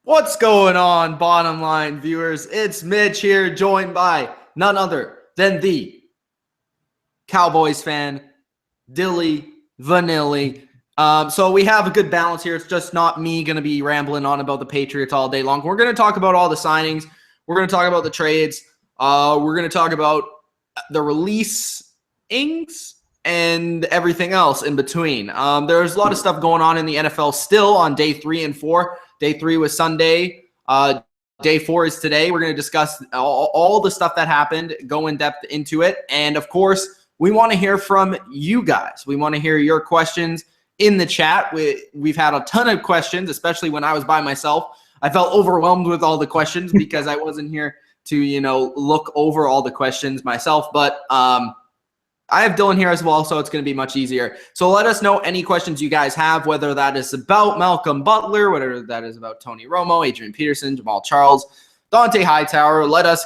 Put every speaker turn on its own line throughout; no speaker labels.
What's going on, bottom line viewers? It's Mitch here, joined by none other than the Cowboys fan, Dilly Vanilli. So we have a good balance here. It's just not me going to be rambling on about the Patriots all day long. We're going to talk about all the signings. We're going to talk about the trades. We're going to talk about the releasings and everything else in between. There's a lot of stuff going on in the NFL still on day 3 and 4. Day 3 was Sunday. Day 4 is today. We're going to discuss all the stuff that happened, go in depth into it. And of course, we want to hear from you guys. We want to hear your questions in the chat. We've had a ton of questions, especially when I was by myself. I felt overwhelmed with all the questions because I wasn't here to, look over all the questions myself. But I have Dylan here as well, so it's going to be much easier. So let us know any questions you guys have, whether that is about Malcolm Butler, whether that is about Tony Romo, Adrian Peterson, Jamal Charles, Dante Hightower. Let us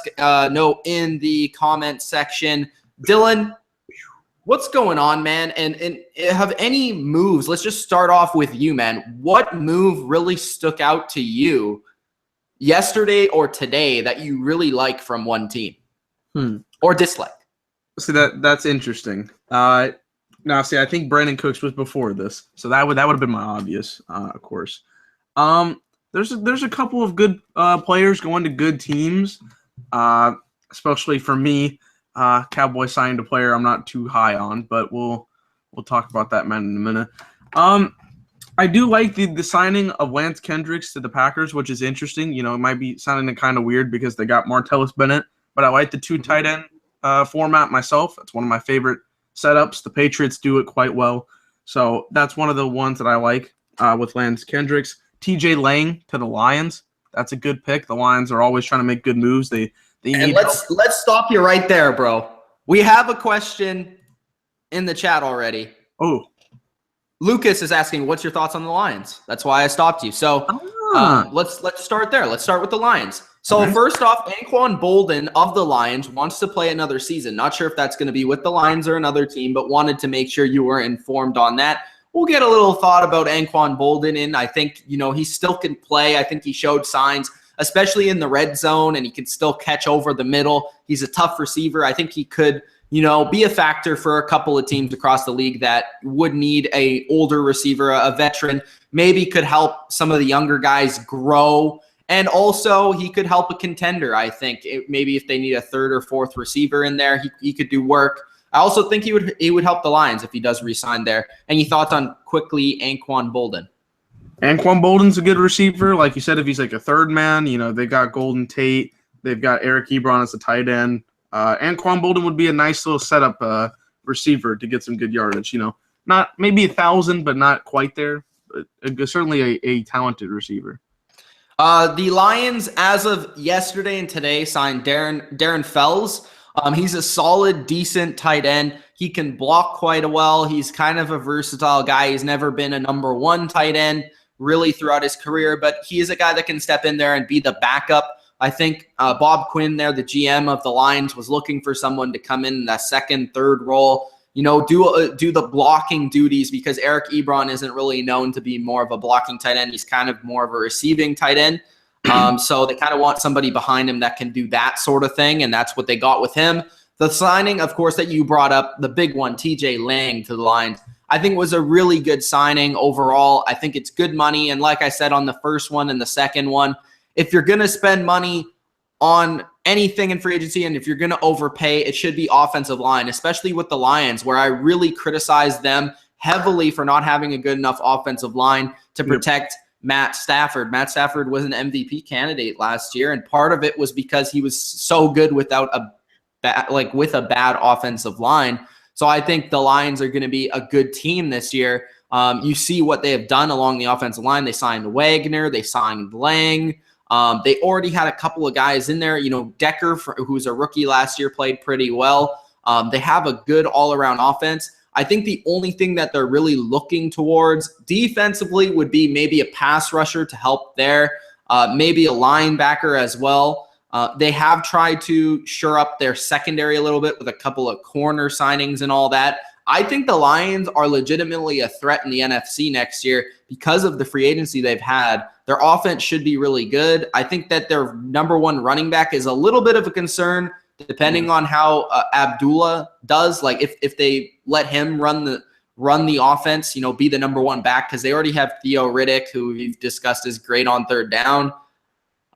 know in the comment section. Dylan, what's going on, man? And have any moves? Let's just start off with you, man. What move really stuck out to you yesterday or today that you really like from one team or dislike?
See, that's interesting. I think Brandon Cooks was before this, so that would have been my obvious, of course. There's a couple of good players going to good teams, especially for me. Cowboys signed a player I'm not too high on, but we'll talk about that man in a minute. I do like the signing of Lance Kendricks to the Packers, which is interesting. It might be sounding kind of weird because they got Martellus Bennett, but I like the 2 tight end format myself. It's one of my favorite setups. The Patriots do it quite well. So that's one of the ones that I like with Lance Kendricks. TJ Lang to the Lions. That's a good pick. The Lions are always trying to make good moves. They need
let's stop you right there, bro. We have a question in the chat already.
Oh.
Lucas is asking, what's your thoughts on the Lions? That's why I stopped you. So let's start there. Let's start with the Lions. So first off, Anquan Boldin of the Lions wants to play another season. Not sure if that's going to be with the Lions or another team, but wanted to make sure you were informed on that. We'll get a little thought about Anquan Boldin in. I think, he still can play. I think he showed signs, especially in the red zone, and he can still catch over the middle. He's a tough receiver. I think he could, be a factor for a couple of teams across the league that would need a older receiver, a veteran. Maybe could help some of the younger guys grow. And also, he could help a contender, I think. Maybe if they need a 3rd or 4th receiver in there, he could do work. I also think he would help the Lions if he does re-sign there. Any thoughts on quickly Anquan Boldin?
Anquan Boldin's a good receiver. Like you said, if he's like a 3rd man, they got Golden Tate. They've got Eric Ebron as a tight end. Anquan Boldin would be a nice little setup receiver to get some good yardage. Not maybe 1,000, but not quite there. But certainly a talented receiver.
The Lions, as of yesterday and today, signed Darren Fells. He's a solid, decent tight end. He can block quite well. He's kind of a versatile guy. He's never been a number 1 tight end really throughout his career, but he is a guy that can step in there and be the backup. I think Bob Quinn there, the GM of the Lions, was looking for someone to come in that 2nd, 3rd role, do the blocking duties, because Eric Ebron isn't really known to be more of a blocking tight end. He's kind of more of a receiving tight end. So they kind of want somebody behind him that can do that sort of thing, and that's what they got with him. The signing, of course, that you brought up, the big one, TJ Lang to the Lions, I think was a really good signing overall. I think it's good money, and like I said on the first one and the second one, if you're going to spend money on anything in free agency, and if you're going to overpay, it should be offensive line, especially with the Lions, where I really criticized them heavily for not having a good enough offensive line to protect Matt Stafford. Matt Stafford was an MVP candidate last year, and part of it was because he was so good without with a bad offensive line. So I think the Lions are going to be a good team this year. You see what they have done along the offensive line. They signed Wagner. They signed Lang. They already had a couple of guys in there. Decker, who's a rookie last year, played pretty well. They have a good all-around offense. I think the only thing that they're really looking towards defensively would be maybe a pass rusher to help there, maybe a linebacker as well. They have tried to shore up their secondary a little bit with a couple of corner signings and all that. I think the Lions are legitimately a threat in the NFC next year because of the free agency they've had, their offense should be really good. I think that their number one running back is a little bit of a concern, depending on how Abdullah does. Like if they let him run the offense, be the number one back, because they already have Theo Riddick, who we've discussed is great on third down,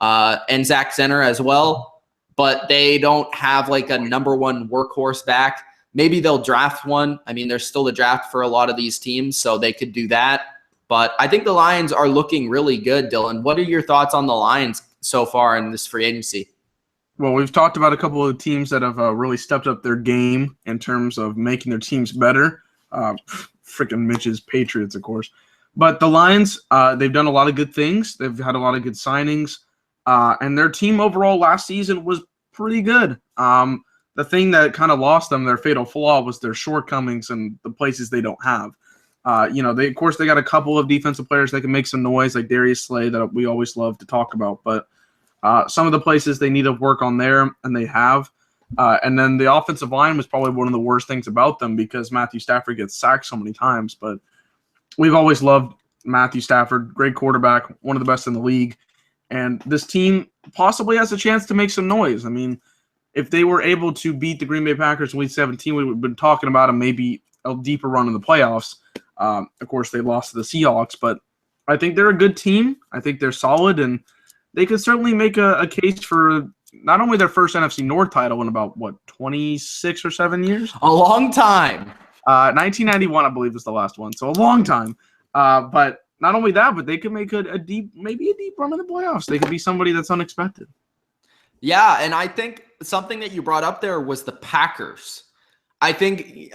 and Zach Zenner as well. But they don't have like a number one workhorse back. Maybe they'll draft one. I mean, there's still a draft for a lot of these teams, so they could do that. But I think the Lions are looking really good, Dylan. What are your thoughts on the Lions so far in this free agency?
Well, we've talked about a couple of teams that have really stepped up their game in terms of making their teams better. Freaking Mitch's Patriots, of course. But the Lions, they've done a lot of good things. They've had a lot of good signings. And their team overall last season was pretty good. The thing that kind of lost them, their fatal flaw, was their shortcomings and the places they don't have. They got a couple of defensive players that can make some noise, like Darius Slay, that we always love to talk about. But some of the places they need to work on there, and they have. And then the offensive line was probably one of the worst things about them, because Matthew Stafford gets sacked so many times. But we've always loved Matthew Stafford, great quarterback, one of the best in the league. And this team possibly has a chance to make some noise. I mean, if they were able to beat the Green Bay Packers in Week 17, we would have been talking about them maybe a deeper run in the playoffs. Of course, they lost to the Seahawks, but I think they're a good team. I think they're solid, and they could certainly make a case for not only their first NFC North title in about, 26 or 7 years?
A long time.
1991, I believe, was the last one, so a long time. But not only that, but they could make a deep run in the playoffs. They could be somebody that's unexpected.
Yeah, and I think something that you brought up there was the Packers. I think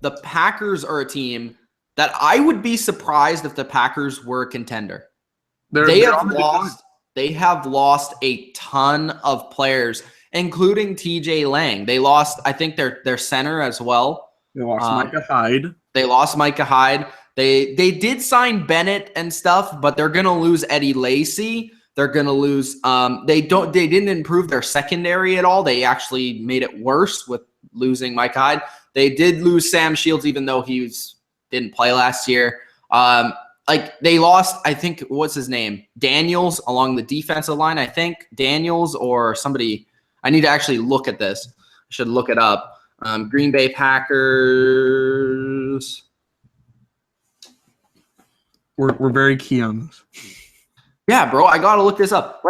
the Packers are a team that I would be surprised if the Packers were a contender. They have lost a ton of players, including TJ Lang. They lost, I think, their center as well.
They lost Micah Hyde.
They did sign Bennett and stuff, but they're going to lose Eddie Lacy. They're going to lose they didn't improve their secondary at all. They actually made it worse with losing Micah Hyde. They did lose Sam Shields, even though didn't play last year. They lost, I think, what's his name? Daniels along the defensive line, I think. Daniels or somebody. I need to actually look at this. I should look it up. Green Bay Packers.
We're very key on this.
Yeah, bro, I got to look this up.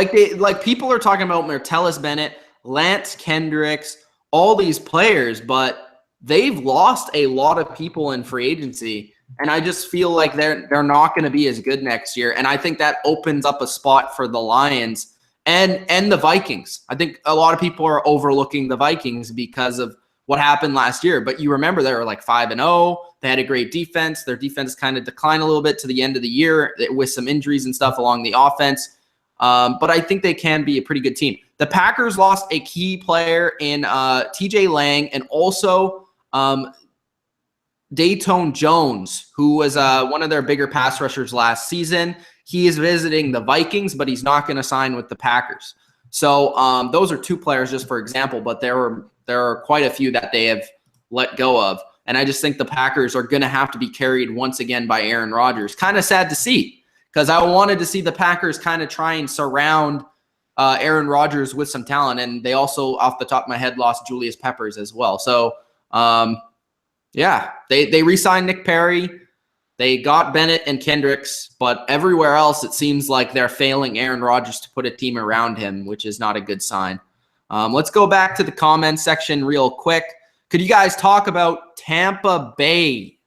People are talking about Martellus Bennett, Lance Kendricks, all these players, but they've lost a lot of people in free agency. And I just feel like they're not going to be as good next year. And I think that opens up a spot for the Lions and the Vikings. I think a lot of people are overlooking the Vikings because of what happened last year. But you remember they were 5-0. They had a great defense. Their defense kind of declined a little bit to the end of the year with some injuries and stuff along the offense. But I think they can be a pretty good team. The Packers lost a key player in TJ Lang and also Dayton Jones, who was one of their bigger pass rushers last season. He is visiting the Vikings, but he's not going to sign with the Packers. So those are two players, just for example, but there are quite a few that they have let go of. And I just think the Packers are going to have to be carried once again by Aaron Rodgers. Kind of sad to see, because I wanted to see the Packers kind of try and surround Aaron Rodgers with some talent. And they also, off the top of my head, lost Julius Peppers as well. So, yeah, they re-signed Nick Perry. They got Bennett and Kendricks, but everywhere else it seems like they're failing Aaron Rodgers to put a team around him, which is not a good sign. Let's go back to the comments section real quick. Could you guys talk about Tampa Bay?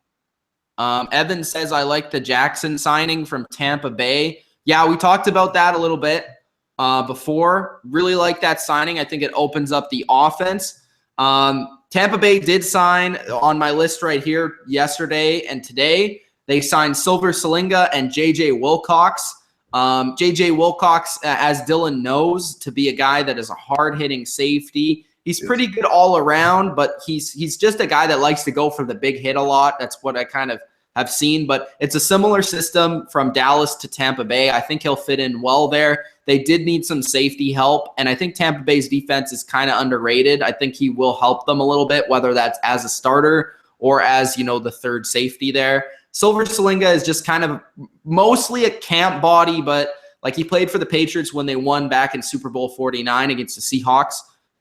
Evan says, I like the Jackson signing from Tampa Bay. Yeah, we talked about that a little bit before. Really like that signing. I think it opens up the offense. Tampa Bay did sign on my list right here yesterday and today. They signed Silver Salinga and J.J. Wilcox. J.J. Wilcox, as Dylan knows, to be a guy that is a hard-hitting safety. He's pretty good all around, but he's just a guy that likes to go for the big hit a lot. That's what I kind of have seen. But it's a similar system from Dallas to Tampa Bay. I think he'll fit in well there. They did need some safety help, and I think Tampa Bay's defense is kind of underrated. I think he will help them a little bit, whether that's as a starter or as, the third safety there. Silver Salinga is just kind of mostly a camp body, but like he played for the Patriots when they won back in Super Bowl 49 against the Seahawks.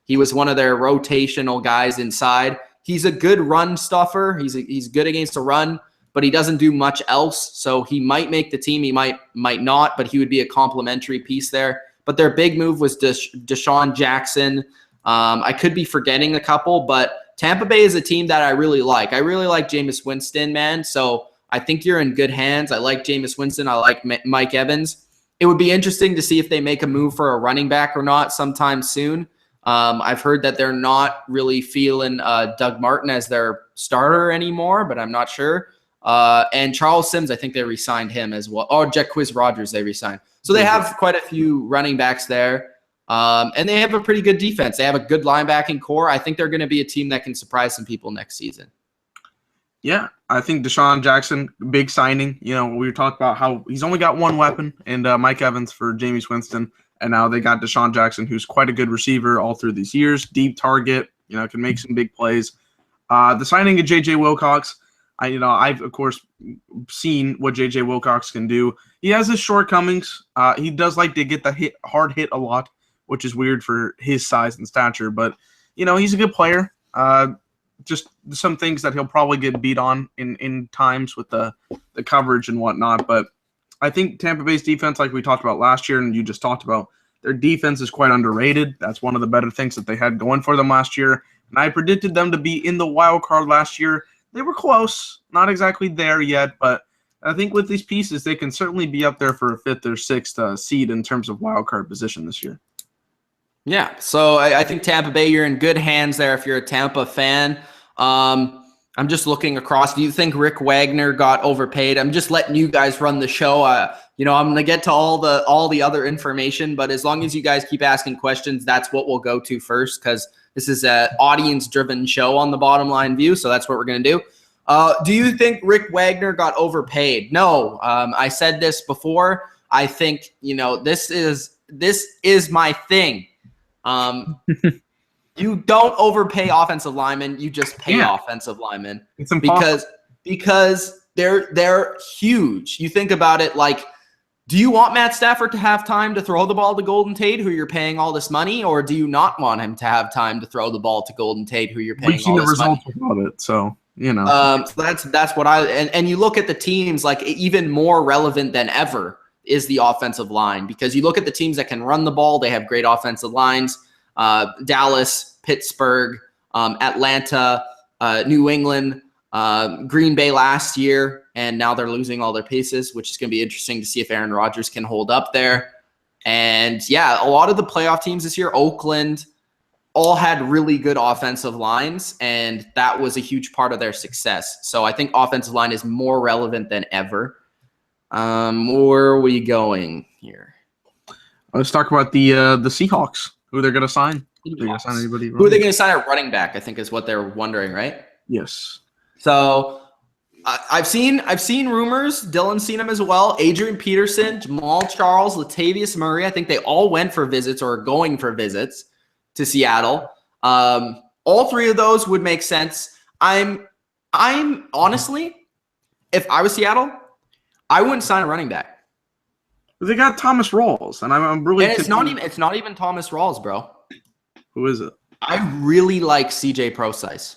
He was one of their rotational guys inside. He's a good run stuffer. He's good against the run, but he doesn't do much else. So he might make the team. He might not, but he would be a complimentary piece there. But their big move was Deshaun Jackson. I could be forgetting a couple, but Tampa Bay is a team that I really like. I really like Jameis Winston, man. So I think you're in good hands. I like Jameis Winston. I like Mike Evans. It would be interesting to see if they make a move for a running back or not sometime soon. I've heard that they're not really feeling Doug Martin as their starter anymore, but I'm not sure. And Charles Sims, I think they re-signed him as well. Oh, Jacquizz Rodgers they re-signed. So they have quite a few running backs there. And they have a pretty good defense. They have a good linebacking core. I think they're going to be a team that can surprise some people next season.
Yeah, I think Deshaun Jackson, big signing. You know, we were talking about how he's only got one weapon, and Mike Evans for Jameis Winston. And now they got Deshaun Jackson, who's quite a good receiver all through these years. Deep target, you know, can make some big plays. The signing of J.J. Wilcox, I've, of course, seen what J.J. Wilcox can do. He has his shortcomings. He does like to get the hard hit a lot, which is weird for his size and stature. But, you know, he's a good player. Just some things that he'll probably get beat on in times with the coverage and whatnot. But I think Tampa Bay's defense, like we talked about last year and you just talked about, their defense is quite underrated. That's one of the better things that they had going for them last year. And I predicted them to be in the wild card last year. They were close, not exactly there yet, but I think with these pieces, they can certainly be up there for a 5th or 6th seed in terms of wild card position this year.
Yeah, so I think Tampa Bay, you're in good hands there if you're a Tampa fan. I'm just looking across. Do you think Rick Wagner got overpaid? I'm just letting you guys run the show. I'm going to get to all the other information, but as long as you guys keep asking questions, that's what we'll go to first because this is an audience-driven show on the Bottom Line View, so that's what we're going to do. Do you think Rick Wagner got overpaid? No. I said this before. I think, this is my thing. You don't overpay offensive linemen. You just pay offensive linemen.
It's impossible.
Because they're huge. You think about it like, do you want Matt Stafford to have time to throw the ball to Golden Tate, who you're paying all this money, or do you not want him to have time to throw the ball to Golden Tate, who you're paying all this money? We've seen the results
of it, so
So that's what and you look at the teams, like even more relevant than ever is the offensive line, because you look at the teams that can run the ball, they have great offensive lines. Dallas, Pittsburgh, Atlanta, New England, Green Bay last year, and now they're losing all their pieces, which is going to be interesting to see if Aaron Rodgers can hold up there. And yeah, a lot of the playoff teams this year, Oakland, all had really good offensive lines, and that was a huge part of their success. So I think offensive line is more relevant than ever. Where are we going here?
Let's talk about the Seahawks. Who they're going to sign?
Who are they going to sign at running back? I think is what they're wondering, right?
Yes.
So I've seen rumors. Dylan's seen them as well. Adrian Peterson, Jamal Charles, Latavius Murray. I think they all went for visits or are going for visits to Seattle. All three of those would make sense. I'm honestly, if I was Seattle, I wouldn't sign a running back.
They got Thomas Rawls, and I'm really.
And it's not even Thomas Rawls, bro.
Who is it?
I really like CJ Procise.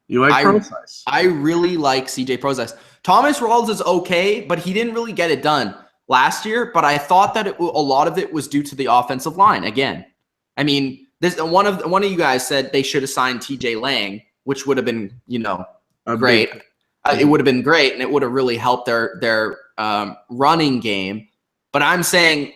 You like Procise?
I really like CJ Procise. Thomas Rawls is okay, but he didn't really get it done last year. But I thought that a lot of it was due to the offensive line. Again, I mean, one of you guys said they should have signed T.J. Lang, which would have been great. It would have been great, and it would have really helped their running game. But I'm saying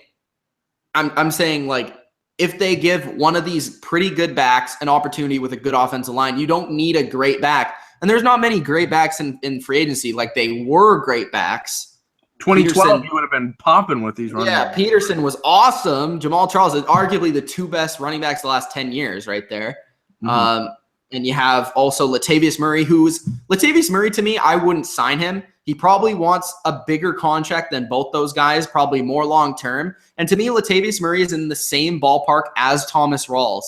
like, if they give one of these pretty good backs an opportunity with a good offensive line, you don't need a great back. And there's not many great backs in free agency. Like, they were great backs.
2012, you would have been popping with these running backs.
Peterson was awesome. Jamal Charles is arguably the two best running backs the last 10 years right there. Mm-hmm. And you have also Latavius Murray, Latavius Murray, to me, I wouldn't sign him. He probably wants a bigger contract than both those guys, probably more long-term. And to me, Latavius Murray is in the same ballpark as Thomas Rawls.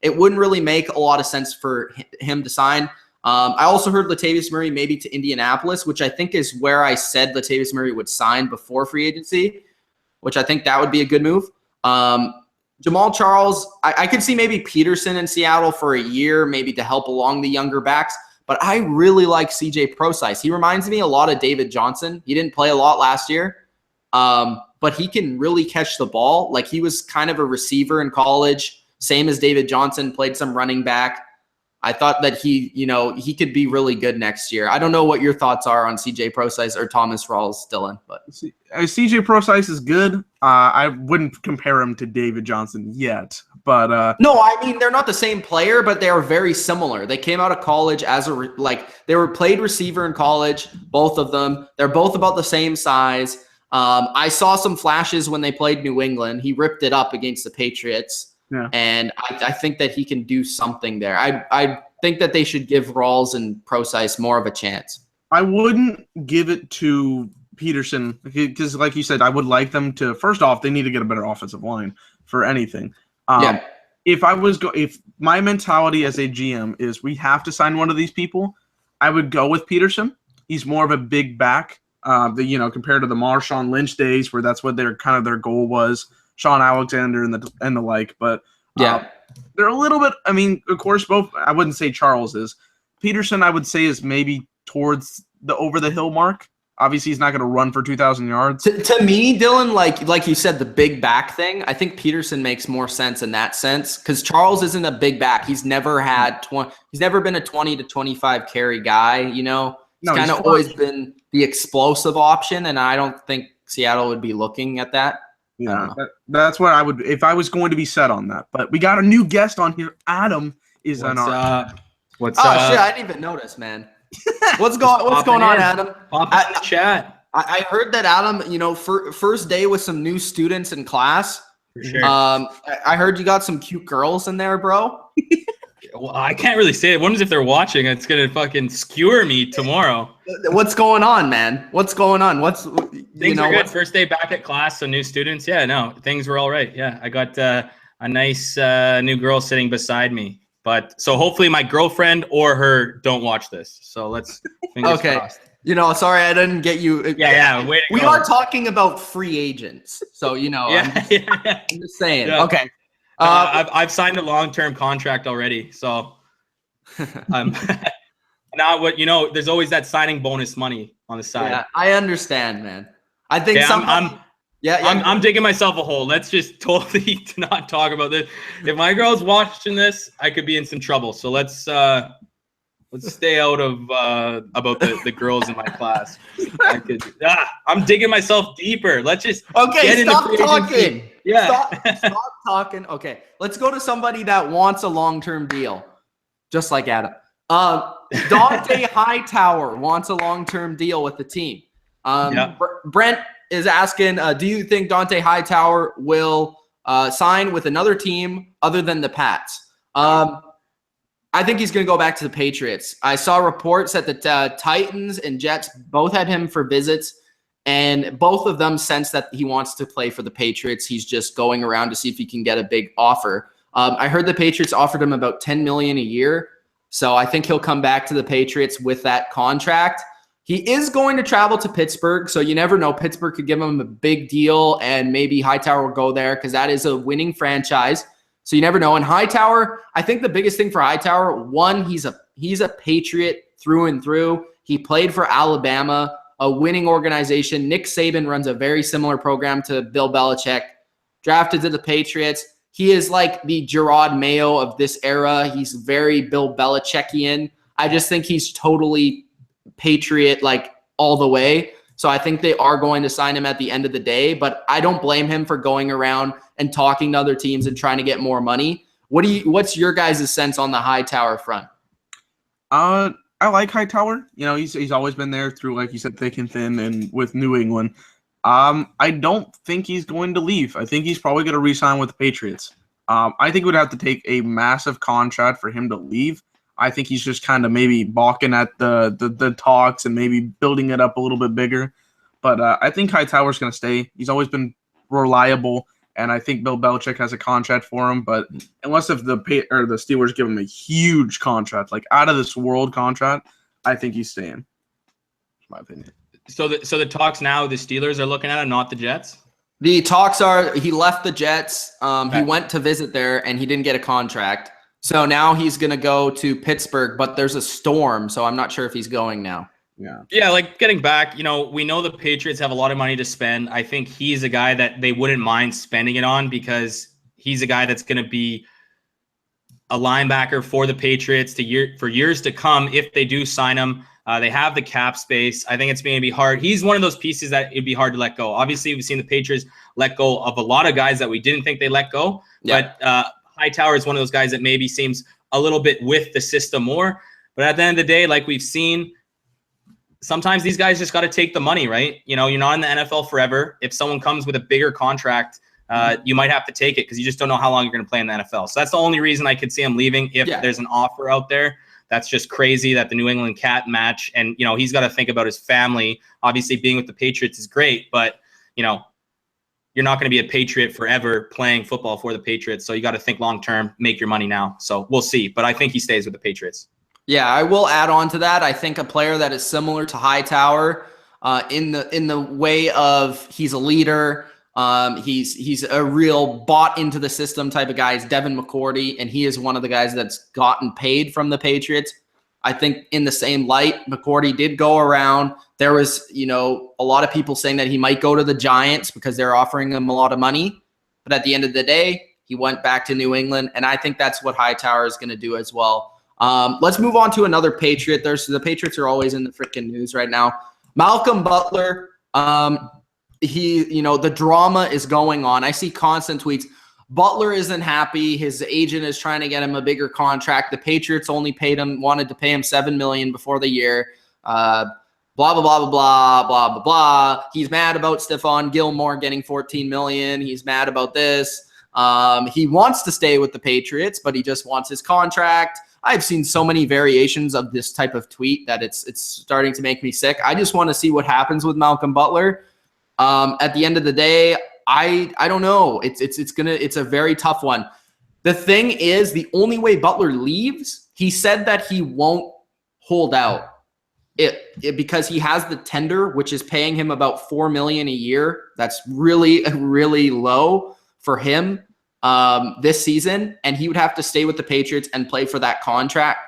It wouldn't really make a lot of sense for him to sign. I also heard Latavius Murray maybe to Indianapolis, which I think is where I said Latavius Murray would sign before free agency, which I think that would be a good move. Jamal Charles, I could see maybe Peterson in Seattle for a year, maybe to help along the younger backs. But I really like CJ Prosise. He reminds me a lot of David Johnson. He didn't play a lot last year, but he can really catch the ball. Like, he was kind of a receiver in college, same as David Johnson, played some running back. I thought that he could be really good next year. I don't know what your thoughts are on CJ Prosise or Thomas Rawls, Dylan. But
CJ Prosise is good. I wouldn't compare him to David Johnson yet. But
no, I mean, they're not the same player, but they are very similar. They came out of college as they were played receiver in college, both of them. They're both about the same size. I saw some flashes when they played New England. He ripped it up against the Patriots. Yeah. And I think that he can do something there. I think that they should give Rawls and Prosise more of a chance.
I wouldn't give it to Peterson because, like you said, I would like them to. First off, they need to get a better offensive line for anything.
Yeah.
If my mentality as a GM is we have to sign one of these people, I would go with Peterson. He's more of a big back, compared to the Marshawn Lynch days where that's what their goal was. Sean Alexander and the like, but they're a little bit. I mean, of course, both. I wouldn't say Charles is. Peterson, I would say, is maybe towards the over the hill mark. Obviously, he's not going to run for 2,000 yards.
To me, Dylan, like you said, the big back thing. I think Peterson makes more sense in that sense because Charles isn't a big back. He's never He's never been a 20 to 25 carry guy. He's kind of always been the explosive option, and I don't think Seattle would be looking at that.
Yeah, that's what I would if I was going to be set on that. But we got a new guest on here. Adam is on our.
What's up?
Oh shit! I didn't even notice, man. What's going on, Adam?
Pop in the chat.
I heard that Adam, first day with some new students in class.
For sure.
I heard you got some cute girls in there, bro.
Well, I can't really say it. What if they're watching? It's gonna fucking skewer me tomorrow.
What's going on, man? What's going on?
Things are good. First day back at class, so new students. Yeah, no, things were all right. Yeah, I got a nice new girl sitting beside me. But so hopefully my girlfriend or her don't watch this. So let's fingers crossed.
Sorry I didn't get you.
Yeah.
We are talking about free agents, so I'm just saying.
Yeah.
Okay.
I've signed a long-term contract already, so now there's always that signing bonus money on the side.
Yeah, I understand, man. I think
I'm digging myself a hole. Let's just totally not talk about this. If my girl's watching this, I could be in some trouble. So let's stay out of about the girls in my class. I'm digging myself deeper. Let's just get
stop
into
talking.
Yeah.
Stop talking. Okay, let's go to somebody that wants a long-term deal, just like Adam. Dante Hightower wants a long-term deal with the team. Brent is asking, do you think Dante Hightower will sign with another team other than the Pats? I think he's going to go back to the Patriots. I saw reports that the Titans and Jets both had him for visits, and both of them sense that he wants to play for the Patriots. He's just going around to see if he can get a big offer. I heard the Patriots offered him about $10 million a year, so I think he'll come back to the Patriots with that contract. He is going to travel to Pittsburgh, so you never know. Pittsburgh could give him a big deal, and maybe Hightower will go there because that is a winning franchise. So you never know. And Hightower, I think the biggest thing for Hightower, one, he's a Patriot through and through. He played for Alabama, a winning organization. Nick Saban runs a very similar program to Bill Belichick. Drafted to the Patriots. He is like the Gerard Mayo of this era. He's very Bill Belichickian. I just think he's totally Patriot, like all the way. So I think they are going to sign him at the end of the day, but I don't blame him for going around and talking to other teams and trying to get more money. What's your guys' sense on the Hightower front?
I like Hightower. He's always been there through, like you said, thick and thin and with New England. I don't think he's going to leave. I think he's probably going to re-sign with the Patriots. I think it would have to take a massive contract for him to leave. I think he's just kind of maybe balking at the talks and maybe building it up a little bit bigger. But I think Hightower's going to stay. He's always been reliable. and I think Bill Belichick has a contract for him. But unless if the Steelers give him a huge contract, like out of this world contract, I think he's staying. That's my opinion.
So the talks now, the Steelers are looking at it, not the Jets?
The talks are he left the Jets.
Okay.
He went to visit there, and he didn't get a contract. So now he's going to go to Pittsburgh, but there's a storm, so I'm not sure if he's going now.
Yeah, like getting back, we know the Patriots have a lot of money to spend. I think he's a guy that they wouldn't mind spending it on because he's a guy that's going to be a linebacker for the Patriots for years to come if they do sign him. They have the cap space. I think it's going to be hard. He's one of those pieces that it'd be hard to let go. Obviously, we've seen the Patriots let go of a lot of guys that we didn't think they let go. Yeah. But Hightower is one of those guys that maybe seems a little bit with the system more. But at the end of the day, like we've seen, sometimes these guys just got to take the money, right? You're not in the NFL forever. If someone comes with a bigger contract, you might have to take it because you just don't know how long you're going to play in the NFL. So that's the only reason I could see him leaving if there's an offer out there. That's just crazy that the New England Cat match. And, he's got to think about his family. Obviously, being with the Patriots is great, but, you're not going to be a Patriot forever playing football for the Patriots. So you got to think long-term, make your money now. So we'll see. But I think he stays with the Patriots. Yeah,
I will add on to that. I think a player that is similar to Hightower in the way of he's a leader. He's a real bought into the system type of guy. He's Devin McCourty, and he is one of the guys that's gotten paid from the Patriots. I think in the same light, McCourty did go around. There was, a lot of people saying that he might go to the Giants because they're offering him a lot of money. But at the end of the day, he went back to New England, and I think that's what Hightower is going to do as well. Let's move on to another Patriot. The Patriots are always in the freaking news right now. Malcolm Butler. The drama is going on. I see constant tweets. Butler isn't happy. His agent is trying to get him a bigger contract. The Patriots only wanted to pay him $7 million before the year. Blah, blah, blah, blah, blah, blah, blah, blah. He's mad about Stephon Gilmore getting $14 million. He's mad about this. He wants to stay with the Patriots, but he just wants his contract. I've seen so many variations of this type of tweet that it's starting to make me sick. I just want to see what happens with Malcolm Butler. At the end of the day, I don't know. It's a very tough one. The thing is, the only way Butler leaves, he said that he won't hold out because he has the tender, which is paying him about $4 million a year. That's really, really low for him this season, and he would have to stay with the Patriots and play for that contract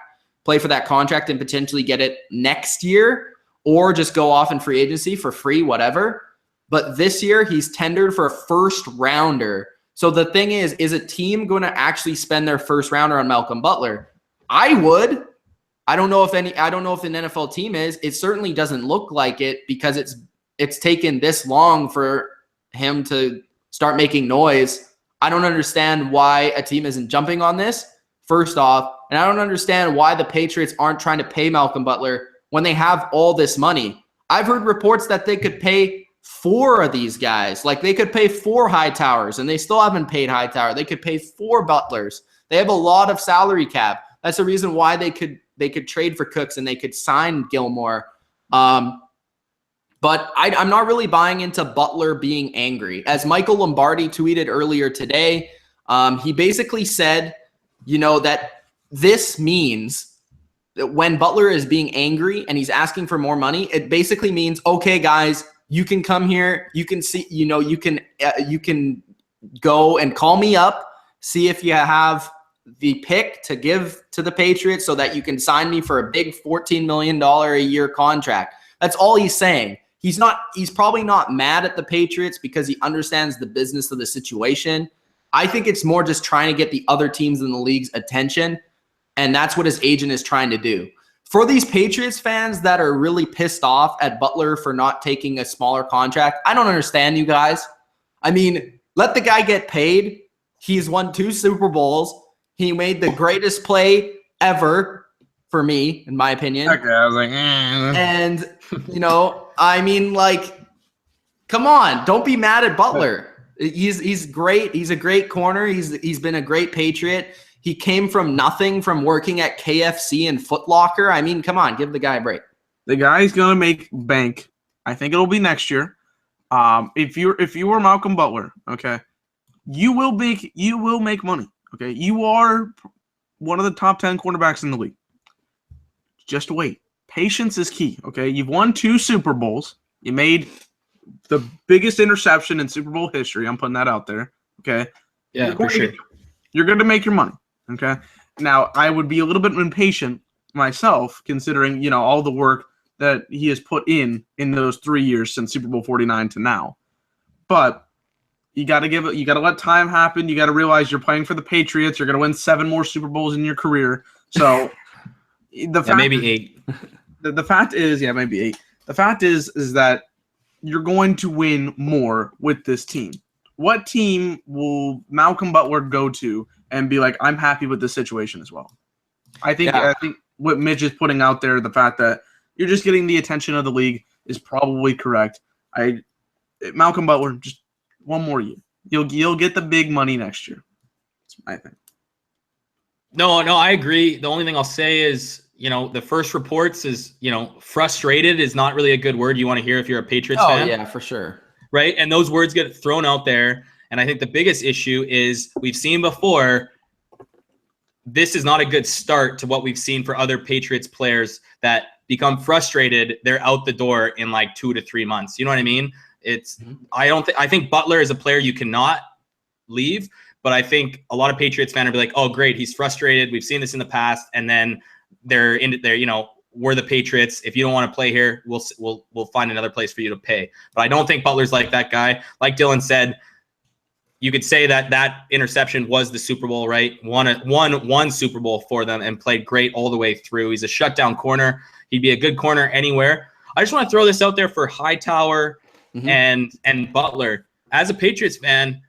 and potentially get it next year, or just go off in free agency for free, whatever. But this year, he's tendered for a first rounder. So the thing is a team going to actually spend their first rounder on Malcolm Butler? I would. I don't know if an NFL team is. It certainly doesn't look like it because it's taken this long for him to start making noise. I don't understand why a team isn't jumping on this, first off. And I don't understand why the Patriots aren't trying to pay Malcolm Butler when they have all this money. I've heard reports that they could pay 4 of these guys. Like they could pay 4 Hightowers, and they still haven't paid Hightower. They could pay 4 Butlers. They have a lot of salary cap. That's the reason why they could trade for Cooks and they could sign Gilmore. But I'm not really buying into Butler being angry. As Michael Lombardi tweeted earlier today, he basically said, that this means that when Butler is being angry and he's asking for more money, it basically means, okay, guys, you can come here. You can see, you can go and call me up, see if you have the pick to give to the Patriots so that you can sign me for a big $14 million a year contract. That's all he's saying. He's probably not mad at the Patriots because he understands the business of the situation. I think it's more just trying to get the other teams in the league's attention, and that's what his agent is trying to do. For these Patriots fans that are really pissed off at Butler for not taking a smaller contract, I don't understand you guys. I mean, let the guy get paid. He's won 2 Super Bowls. He made the greatest play ever for me, in my opinion.
Okay, I was like,
And, come on, don't be mad at Butler. He's great. He's a great corner. He's been a great Patriot. He came from nothing, from working at KFC and Foot Locker. I mean, come on, give the guy a break.
The guy's gonna make bank. I think it'll be next year. If you were Malcolm Butler, okay, you will make money. Okay, you are one of the top 10 quarterbacks in the league. Just wait. Patience is key. Okay, you've won 2 Super Bowls. You made the biggest interception in Super Bowl history. I'm putting that out there. Okay.
Yeah, for sure.
You're going to make your money. Okay. Now, I would be a little bit impatient myself, considering all the work that he has put in those 3 years since Super Bowl 49 to now. But you got to let time happen. You got to realize you're playing for the Patriots. You're going to win 7 more Super Bowls in your career. So
maybe 8.
The fact is, maybe 8. The fact is that you're going to win more with this team. What team will Malcolm Butler go to and be like, I'm happy with this situation as well? I think what Mitch is putting out there, the fact that you're just getting the attention of the league, is probably correct. Malcolm Butler, just one more year. You'll get the big money next year. That's my thing.
No, I agree. The only thing I'll say is, the first reports is, frustrated is not really a good word you want to hear if you're a Patriots fan.
Oh, yeah, for sure.
Right? And those words get thrown out there. And I think the biggest issue is we've seen before, this is not a good start to what we've seen for other Patriots players that become frustrated. They're out the door in like 2 to 3 months. You know what I mean? I think Butler is a player you cannot leave, but I think a lot of Patriots fans will be like, oh, great, he's frustrated. We've seen this in the past. And then they're in there, we're the Patriots. If you don't want to play here, we'll find another place for you to pay. But I don't think Butler's like that guy. Like Dylan said, you could say that interception was the Super Bowl, right? Won Super Bowl for them and played great all the way through. He's a shutdown corner. He'd be a good corner anywhere. I just want to throw this out there for Hightower and Butler. As a Patriots fan,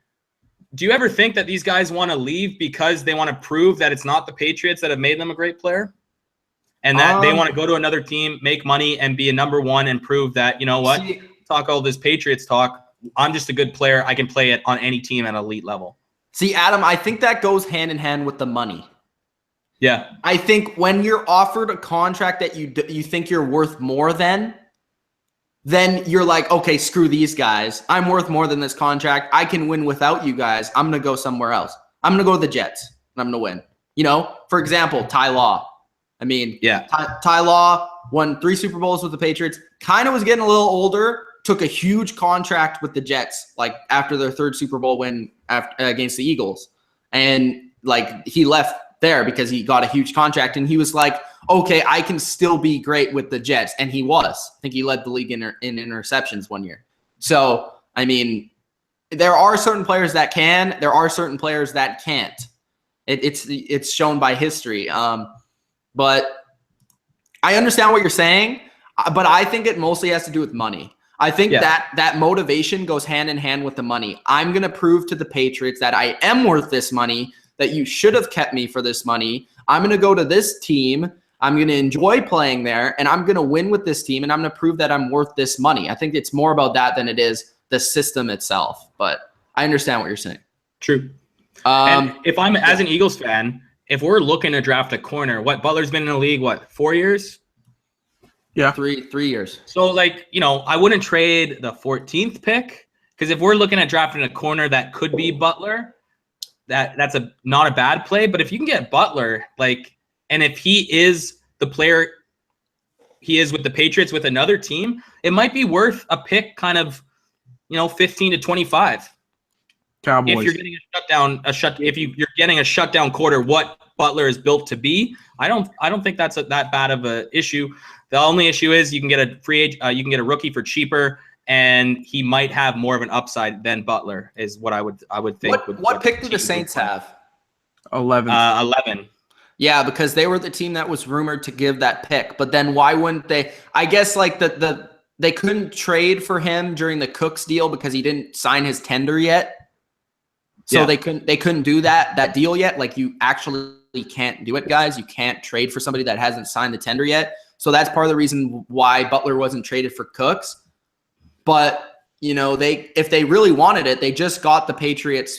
do you ever think that these guys want to leave because they want to prove that it's not the Patriots that have made them a great player? And that they want to go to another team, make money, and be a number one and prove that, talk all this Patriots talk. I'm just a good player. I can play it on any team at elite level.
See, Adam, I think that goes hand in hand with the money.
Yeah.
I think when you're offered a contract that you think you're worth more than, then you're like, okay, screw these guys. I'm worth more than this contract. I can win without you guys. I'm going to go somewhere else. I'm going to go to the Jets, and I'm going to win. For example, Ty Law. I mean,
yeah,
Ty Law won 3 Super Bowls with the Patriots, kind of was getting a little older, took a huge contract with the Jets, like after their 3rd Super Bowl win against the Eagles. And like he left there because he got a huge contract, and he was like, okay, I can still be great with the Jets. And he was. I think he led the league in interceptions one year. So, I mean, there are certain players that can. There are certain players that can't. It's shown by history. But I understand what you're saying, but I think it mostly has to do with money. I think that motivation goes hand in hand with the money. I'm going to prove to the Patriots that I am worth this money, that you should have kept me for this money. I'm going to go to this team. I'm going to enjoy playing there, and I'm going to win with this team, and I'm going to prove that I'm worth this money. I think it's more about that than it is the system itself, but I understand what you're saying.
True. And if I'm, as an Eagles fan, if we're looking to draft a corner, Butler's been in the league, 4 years?
Yeah.
3 years.
So, I wouldn't trade the 14th pick, because if we're looking at drafting a corner that could be Butler, that's not a bad play. But if you can get Butler, and if he is the player he is with the Patriots with another team, it might be worth a pick kind of, 15 to 25.
Cowboys.
If you're getting you're getting a shutdown quarter, what Butler is built to be, I don't think that's that bad of an issue. The only issue is you can get a rookie for cheaper, and he might have more of an upside than Butler, is what I would think.
What pick do the Saints have?
11.
11.
Yeah, because they were the team that was rumored to give that pick. But then why wouldn't they? I guess they couldn't trade for him during the Cooks deal because he didn't sign his tender yet. So they couldn't do that deal yet. Like, you actually can't do it, guys. You can't trade for somebody that hasn't signed the tender yet. So that's part of the reason why Butler wasn't traded for Cooks. But, if they really wanted it, they just got the Patriots'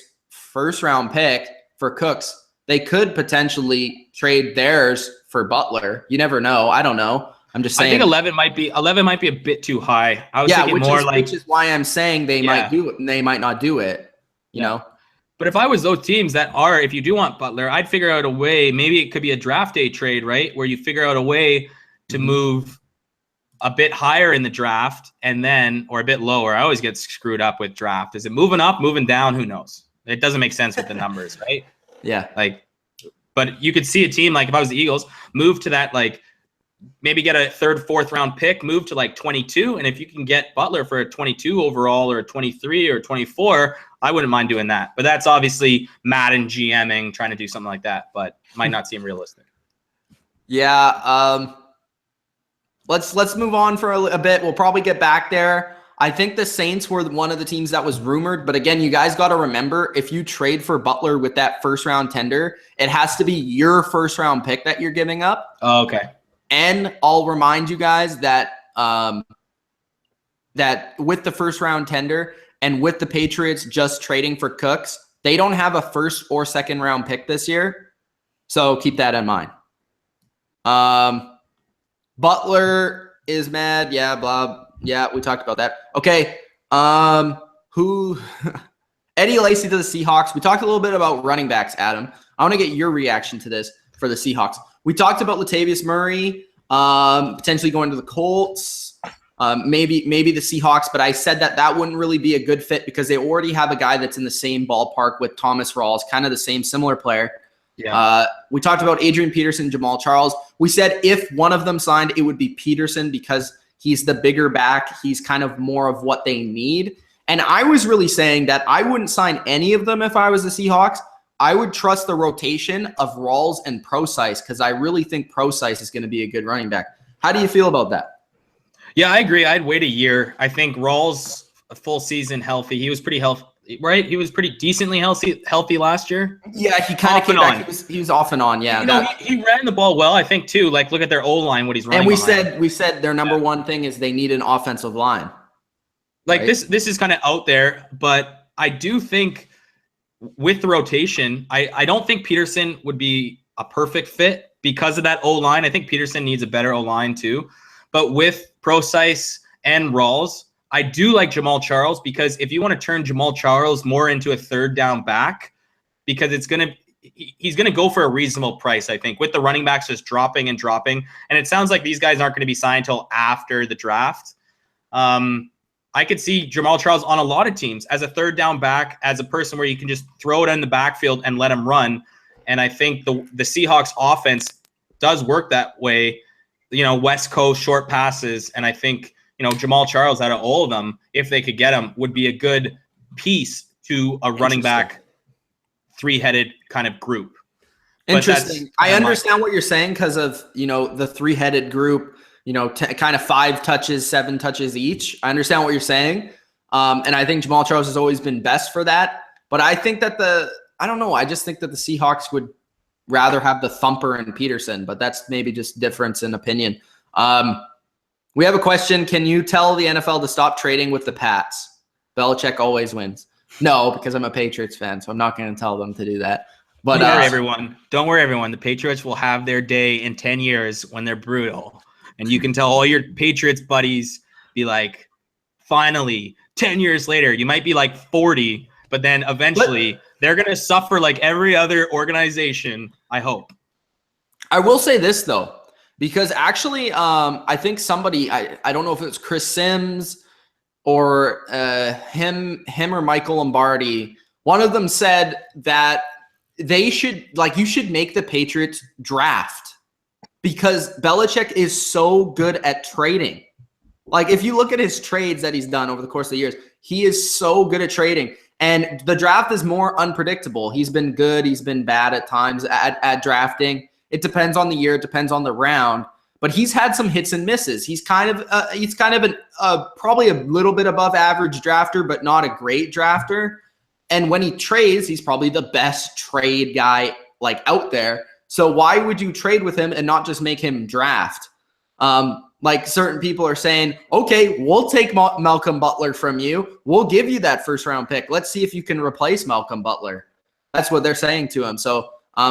1st round pick for Cooks. They could potentially trade theirs for Butler. You never know. I don't know. I'm just saying.
I think 11 might be a bit too high. I was thinking which is why I'm saying they might do it and they might not do it. You know. But if I was those teams that are, if you do want Butler, I'd figure out a way. Maybe it could be a draft day trade, right? Where you figure out a way to move a bit higher in the draft and then, or a bit lower. I always get screwed up with draft. Is it moving up, moving down? Who knows? It doesn't make sense with the numbers, right?
Yeah.
Like, but you could see a team, like if I was the Eagles, move to that, like maybe get a 3rd, 4th round pick, move to like 22. And if you can get Butler for a 22 overall or a 23 or 24, I wouldn't mind doing that. But that's obviously Madden GMing, trying to do something like that, but might not seem realistic.
Yeah. Let's move on for a bit. We'll probably get back there. I think the Saints were one of the teams that was rumored, but again, you guys got to remember, if you trade for Butler with that 1st round tender, it has to be your 1st round pick that you're giving up.
Oh, okay.
And I'll remind you guys that that with the 1st round tender and with the Patriots just trading for Cooks, they don't have a 1st or 2nd round pick this year. So keep that in mind. Butler is mad. Yeah, blah. Yeah, we talked about that. Okay. Eddie Lacy to the Seahawks. We talked a little bit about running backs, Adam. I want to get your reaction to this for the Seahawks. We talked about Latavius Murray potentially going to the Colts, maybe the Seahawks, but I said that wouldn't really be a good fit because they already have a guy that's in the same ballpark with Thomas Rawls, kind of the same similar player.
Yeah.
We talked about Adrian Peterson, Jamal Charles. We said if one of them signed, it would be Peterson because he's the bigger back. He's kind of more of what they need. And I was really saying that I wouldn't sign any of them if I was the Seahawks. I would trust the rotation of Rawls and Procise because I really think Procise is going to be a good running back. How do you feel about that?
Yeah, I agree. I'd wait a year. I think Rawls, a full season healthy. He was pretty healthy, right? He was pretty decently healthy last year.
Yeah, he kind of came back. He was off and on. Yeah,
he ran the ball well, I think, too. Like, look at their O-line, what he's running.
And we said their number one thing is they need an offensive line.
Like, right? This is kind of out there, but I do think with the rotation, I don't think Peterson would be a perfect fit because of that O-line. I think Peterson needs a better O-line too. But with Procise and Rawls, I do like Jamal Charles because if you want to turn Jamal Charles more into a 3rd down back, because he's going to go for a reasonable price, I think, with the running backs just dropping. And it sounds like these guys aren't going to be signed until after the draft. I could see Jamal Charles on a lot of teams as a 3rd down back, as a person where you can just throw it in the backfield and let him run. And I think the Seahawks offense does work that way, West Coast short passes. And I think, Jamal Charles out of all of them, if they could get him, would be a good piece to a running back 3-headed kind of group.
Interesting. I understand what you're saying because of, the 3-headed group. Kind of 5 touches, 7 touches each. I understand what you're saying. And I think Jamal Charles has always been best for that. But I think that I don't know. I just think that the Seahawks would rather have the thumper and Peterson, but that's maybe just difference in opinion. We have a question. Can you tell the NFL to stop trading with the Pats? Belichick always wins. No, because I'm a Patriots fan, so I'm not going to tell them to do that. But
Don't worry, everyone. The Patriots will have their day in 10 years when they're brutal. And you can tell all your Patriots buddies, be like, finally, 10 years later, you might be like 40, but then eventually they're going to suffer like every other organization, I hope.
I will say this, though, because actually I think somebody, I don't know if it was Chris Sims or him or Michael Lombardi, one of them said that you should make the Patriots draft. Because Belichick is so good at trading. Like, if you look at his trades that he's done over the course of the years, he is so good at trading. And the draft is more unpredictable. He's been good. He's been bad at times at drafting. It depends on the year. It depends on the round. But he's had some hits and misses. He's kind of probably a little bit above average drafter, but not a great drafter. And when he trades, he's probably the best trade guy like out there. So why would you trade with him and not just make him draft? Like certain people are saying, okay, we'll take Malcolm Butler from you. We'll give you that 1st round pick. Let's see if you can replace Malcolm Butler. That's what they're saying to him. So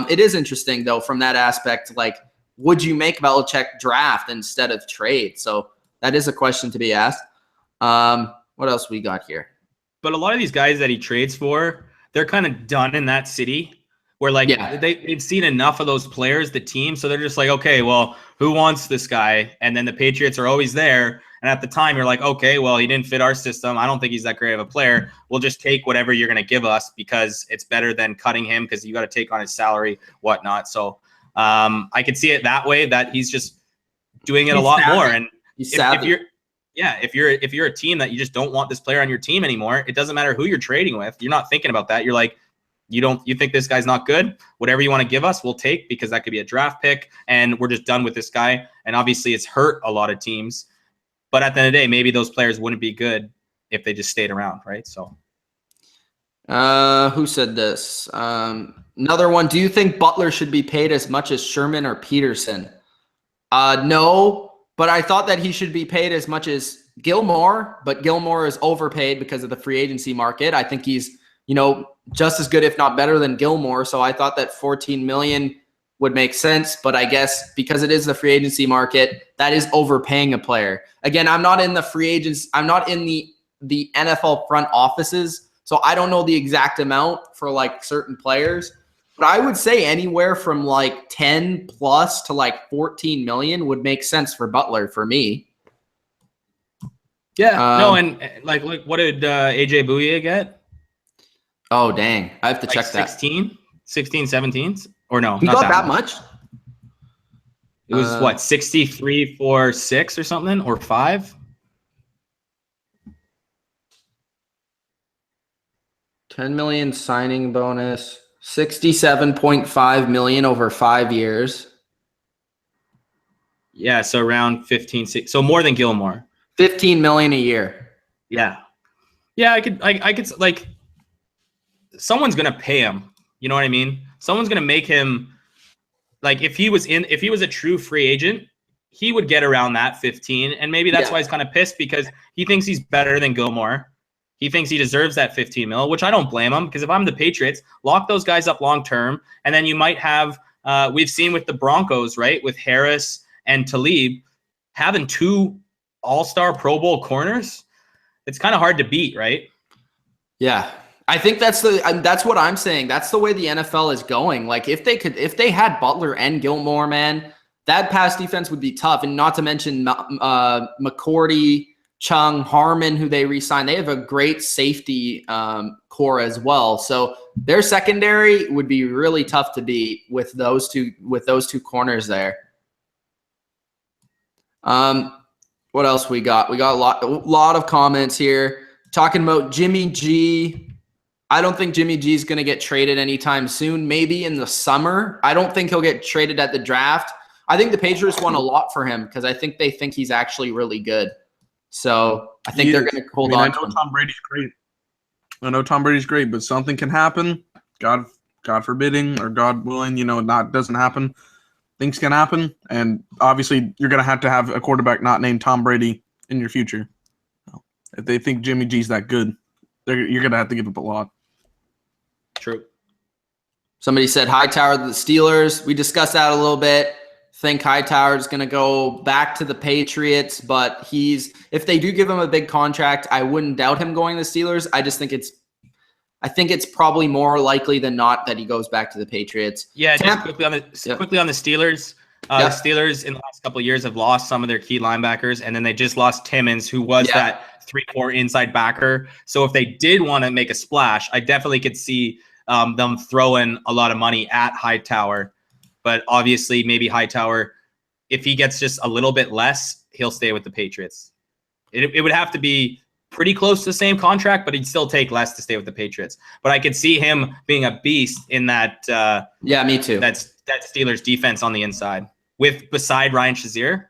it is interesting, though, from that aspect. Like, would you make Belichick draft instead of trade? So that is a question to be asked. What else we got here?
But a lot of these guys that he trades for, they're kind of done in that city where like they've seen enough of those players, the team. So they're just like, okay, well, who wants this guy? And then the Patriots are always there. And at the time you're like, okay, well, he didn't fit our system. I don't think he's that great of a player. We'll just take whatever you're going to give us because it's better than cutting him because you got to take on his salary, whatnot. So I could see it that way, that he's just doing it a lot more. And if you're a team that you just don't want this player on your team anymore, it doesn't matter who you're trading with. You're not thinking about that. You're like, you think this guy's not good? Whatever you want to give us, we'll take, because that could be a draft pick and we're just done with this guy. And obviously it's hurt a lot of teams, but at the end of the day, maybe those players wouldn't be good if they just stayed around, right? So
who said this? Another one. Do you think Butler should be paid as much as Sherman or Peterson? No, but I thought that he should be paid as much as Gilmore, but Gilmore is overpaid because of the free agency market. I think he's, just as good, if not better than Gilmore. So I thought that $14 million would make sense, but I guess because it is the free agency market, that is overpaying a player. Again, I'm not in the free agents. I'm not in the NFL front offices, so I don't know the exact amount for like certain players, but I would say anywhere from like 10 plus to like 14 million would make sense for Butler for me.
Yeah, and like what did AJ Bouye get?
Oh, dang. I have to check
16, 17, or no?
He
not
got that much?
It was what, 63 for 6 or something, or 5?
10 million signing bonus, 67.5 million over 5 years.
Yeah, so around 15, so more than Gilmore.
15 million a year.
Yeah. Yeah, I could like, someone's going to pay him. You know what I mean? Someone's going to make him, like, if he was a true free agent, he would get around that 15. And maybe that's why he's kind of pissed, because he thinks he's better than Gilmore. He thinks he deserves that 15 mil, which I don't blame him, because if I'm the Patriots, lock those guys up long term. And then you might have, we've seen with the Broncos, right, with Harris and Talib, having 2 all-star Pro Bowl corners, it's kind of hard to beat, right?
Yeah. I think that's what I'm saying. That's the way the NFL is going. Like if they had Butler and Gilmore, man, that pass defense would be tough. And not to mention McCourty, Chung, Harmon, who they re-signed. They have a great safety core as well. So their secondary would be really tough to beat with those two corners there. What else we got? We got a lot of comments here talking about Jimmy G. I don't think Jimmy G is going to get traded anytime soon. Maybe in the summer. I don't think he'll get traded at the draft. I think the Patriots want a lot for him because I think they think he's actually really good. So I think they're going to hold on.
I know Tom Brady's great. But something can happen. God forbidding, or God willing, that doesn't happen. Things can happen, and obviously you're going to have a quarterback not named Tom Brady in your future. If they think Jimmy G's that good, you're going to have to give up a lot.
True.
Somebody said Hightower to the Steelers. We discussed that a little bit. Think Hightower is going to go back to the Patriots, but if they do give him a big contract, I wouldn't doubt him going to the Steelers. I think it's probably more likely than not that he goes back to the Patriots.
Yeah, just quickly on the Steelers. The Steelers in the last couple of years have lost some of their key linebackers, and then they just lost Timmons, who was that 3-4 inside backer. So if they did want to make a splash, I definitely could see them throwing a lot of money at Hightower. But obviously, maybe Hightower, if he gets just a little bit less, he'll stay with the Patriots. It would have to be pretty close to the same contract, but he'd still take less to stay with the Patriots. But I could see him being a beast in that.
Me too.
That Steelers defense on the inside beside Ryan Shazier.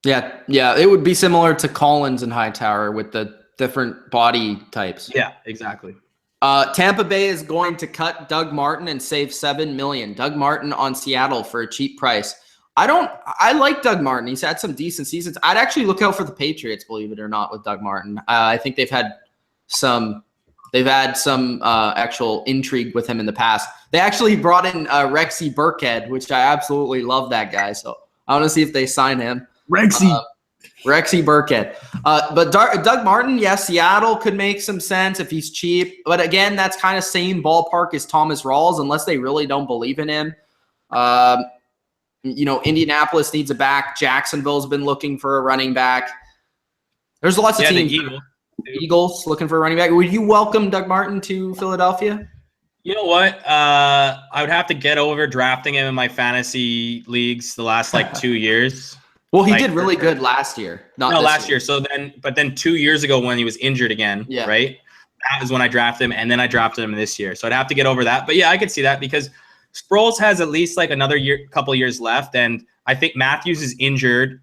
Yeah, it would be similar to Collins and Hightower with the different body types.
Yeah, exactly.
Tampa Bay is going to cut Doug Martin and save $7 million. Doug Martin on Seattle for a cheap price. I like Doug Martin. He's had some decent seasons. I'd actually look out for the Patriots, believe it or not, with Doug Martin. I think they've had some actual intrigue with him in the past. They actually brought in Rexy Burkhead, which I absolutely love that guy. So I want to see if they sign him.
Rexy.
Rexy Burkhead. But Doug Martin, yes, Seattle could make some sense if he's cheap. But again, that's kind of same ballpark as Thomas Rawls, unless they really don't believe in him. Indianapolis needs a back. Jacksonville's been looking for a running back. There's lots of teams. Eagles looking for a running back. Would you welcome Doug Martin to Philadelphia?
You know what? I would have to get over drafting him in my fantasy leagues the last 2 years.
Well, he did really good last year.
Last year. So then 2 years ago when he was injured again, right? That was when I drafted him, and then I drafted him this year. So I'd have to get over that. But yeah, I could see that because Sproles has at least another couple years left, and I think Matthews is injured.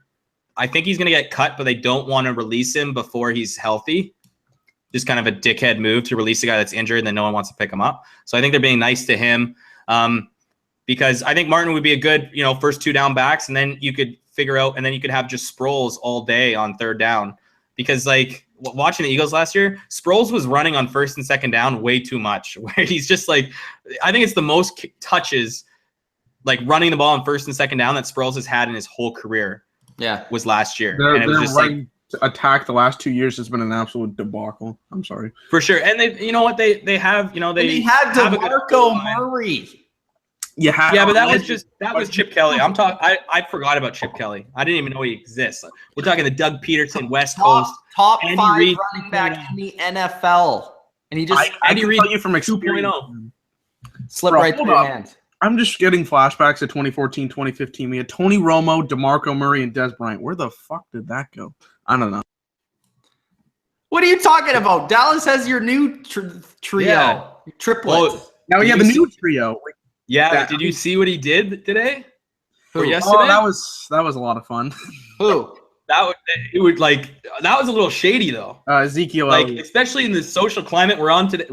I think he's going to get cut, but they don't want to release him before he's healthy. Just kind of a dickhead move to release a guy that's injured and then no one wants to pick him up. So I think they're being nice to him because I think Martin would be a good, first 2 down backs, and then you could figure out, and then you could have just Sproles all day on 3rd down because watching the Eagles last year, Sproles was running on 1st and 2nd down way too much, where he's just I think it's the most touches, running the ball on 1st and 2nd down that Sproles has had in his whole career.
Yeah,
was last year.
And it was just attack the last 2 years has been an absolute debacle. I'm sorry.
For sure. And they they have, they
had DeMarco Murray.
Yeah, but that was Chip Kelly. I forgot about Chip Kelly. I didn't even know he exists. We're talking the Doug Peterson West Coast.
Top 5 running back in the NFL. And he just
Andy Reid, tell you from experience.
2.0.
Slip right through your hands.
I'm just getting flashbacks to 2014, 2015. We had Tony Romo, DeMarco Murray, and Des Bryant. Where the fuck did that go? I don't know.
What are you talking about? Dallas has your new trio. Triplet.
Well, now we have a new trio.
Yeah, did you see what he did today? Or yesterday?
Oh, that was a lot of fun.
Who?
That was a little shady though.
Ezekiel,
especially in the social climate we're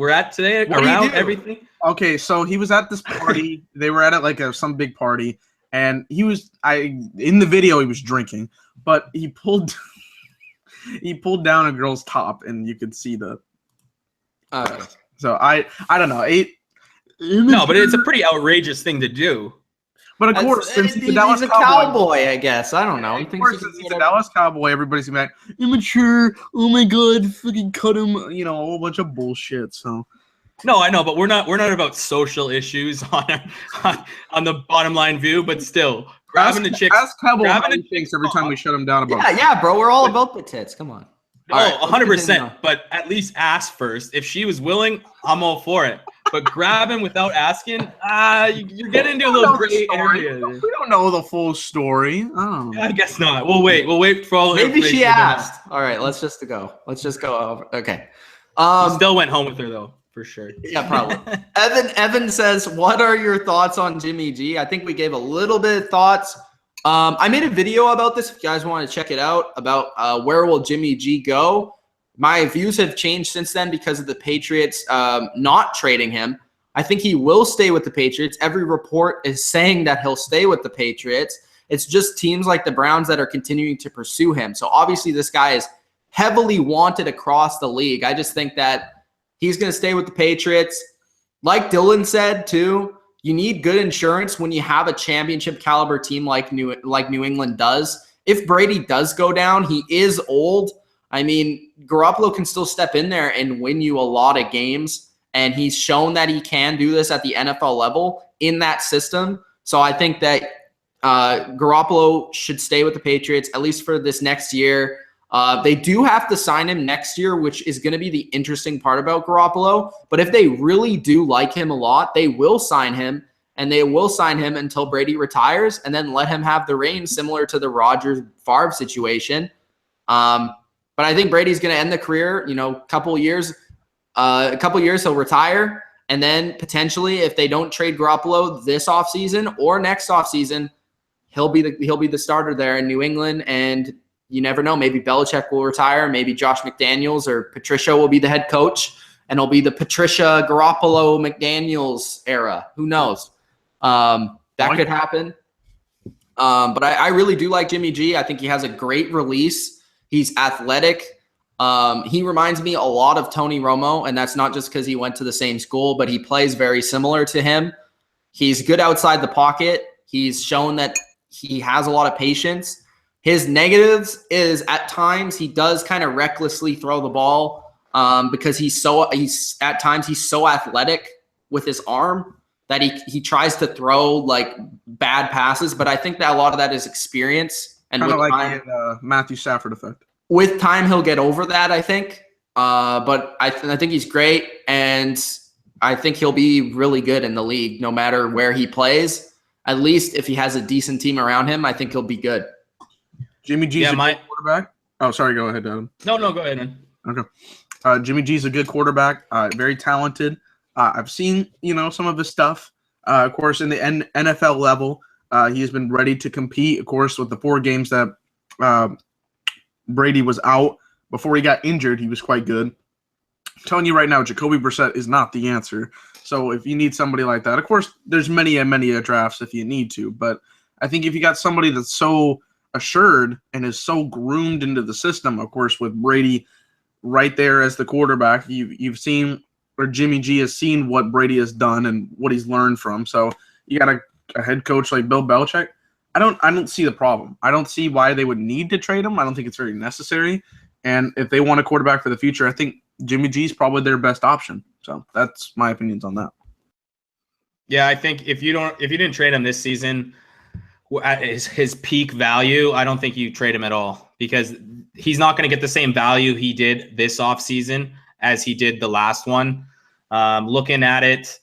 at today around everything.
Okay, so he was at this party. They were at some big party, and he was in the video he was drinking, but he pulled down a girl's top, and you could see the. So I don't know.
No, but it's a pretty outrageous thing to do.
But of course, since he's a Dallas
Cowboy, I guess. I don't know.
Of course, since he's a Dallas Cowboy, everybody's gonna be like, immature. Oh my god, fucking cut him. A whole bunch of bullshit. So.
No, I know, but we're not about social issues on the bottom line view, but still grabbing the chicks.
Ask Cowboy how he thinks every time we shut him down about.
Yeah, bro. We're all about the tits. Come on.
Oh, 100%. But at least ask first. If she was willing, I'm all for it. But grabbing without asking, you're getting into a little gray area.
We don't know the full story. Oh.
I guess not. We'll wait for all the
Maybe she asked. All right, let's just go over. Okay.
Still went home with her though, for sure.
Yeah, probably. Evan says, "What are your thoughts on Jimmy G?" I think we gave a little bit of thoughts. I made a video about this. If you guys want to check it out, about where will Jimmy G go. My views have changed since then because of the Patriots not trading him. I think he will stay with the Patriots. Every report is saying that he'll stay with the Patriots. It's just teams like the Browns that are continuing to pursue him. So obviously this guy is heavily wanted across the league. I just think that he's going to stay with the Patriots. Like Dylan said, too, you need good insurance when you have a championship caliber team like New England does. If Brady does go down, he is old. I mean, Garoppolo can still step in there and win you a lot of games, and he's shown that he can do this at the NFL level in that system. So I think that Garoppolo should stay with the Patriots, at least for this next year. They do have to sign him next year, which is going to be the interesting part about Garoppolo. But if they really do like him a lot, they will sign him, and they will sign him until Brady retires and then let him have the reins, similar to the Rodgers-Favre situation. But I think Brady's going to end the career, a couple years he'll retire. And then potentially, if they don't trade Garoppolo this offseason or next offseason, he'll be the starter there in New England. And you never know, maybe Belichick will retire. Maybe Josh McDaniels or Patricia will be the head coach, and it'll be the Patricia Garoppolo McDaniels era. Who knows? That could happen. But I really do like Jimmy G. I think he has a great release. He's athletic. He reminds me a lot of Tony Romo, and that's not just because he went to the same school, but he plays very similar to him. He's good outside the pocket. He's shown that he has a lot of patience. His negatives is at times he does kind of recklessly throw the ball because he's so athletic with his arm that he tries to throw like bad passes. But I think that a lot of that is experience and
kind of like
time,
the Matthew Stafford effect.
With time, he'll get over that, I think. But I think he's great, and I think he'll be really good in the league no matter where he plays. At least if he has a decent team around him, I think he'll be good.
Jimmy G's a good quarterback. Oh, sorry. Go ahead, Adam.
No, go ahead, man.
Okay. Jimmy G's a good quarterback. Very talented. I've seen, some of his stuff. Of course, in the NFL level, he has been ready to compete. Of course, with the 4 games that Brady was out before he got injured, he was quite good. I'm telling you right now, Jacoby Brissett is not the answer. So if you need somebody like that, of course, there's many drafts if you need to. But I think if you got somebody that's so assured and is so groomed into the system, of course, with Brady right there as the quarterback, you've seen, or Jimmy G has seen what Brady has done and what he's learned from. So you got a head coach like Bill Belichick. I don't see the problem. I don't see why they would need to trade him. I don't think it's very necessary. And if they want a quarterback for the future, I think Jimmy G is probably their best option. So that's my opinions on that.
Yeah, I think if you didn't trade him this season at his peak value, I don't think you trade him at all, because he's not going to get the same value he did this offseason as he did the last one. Looking at it,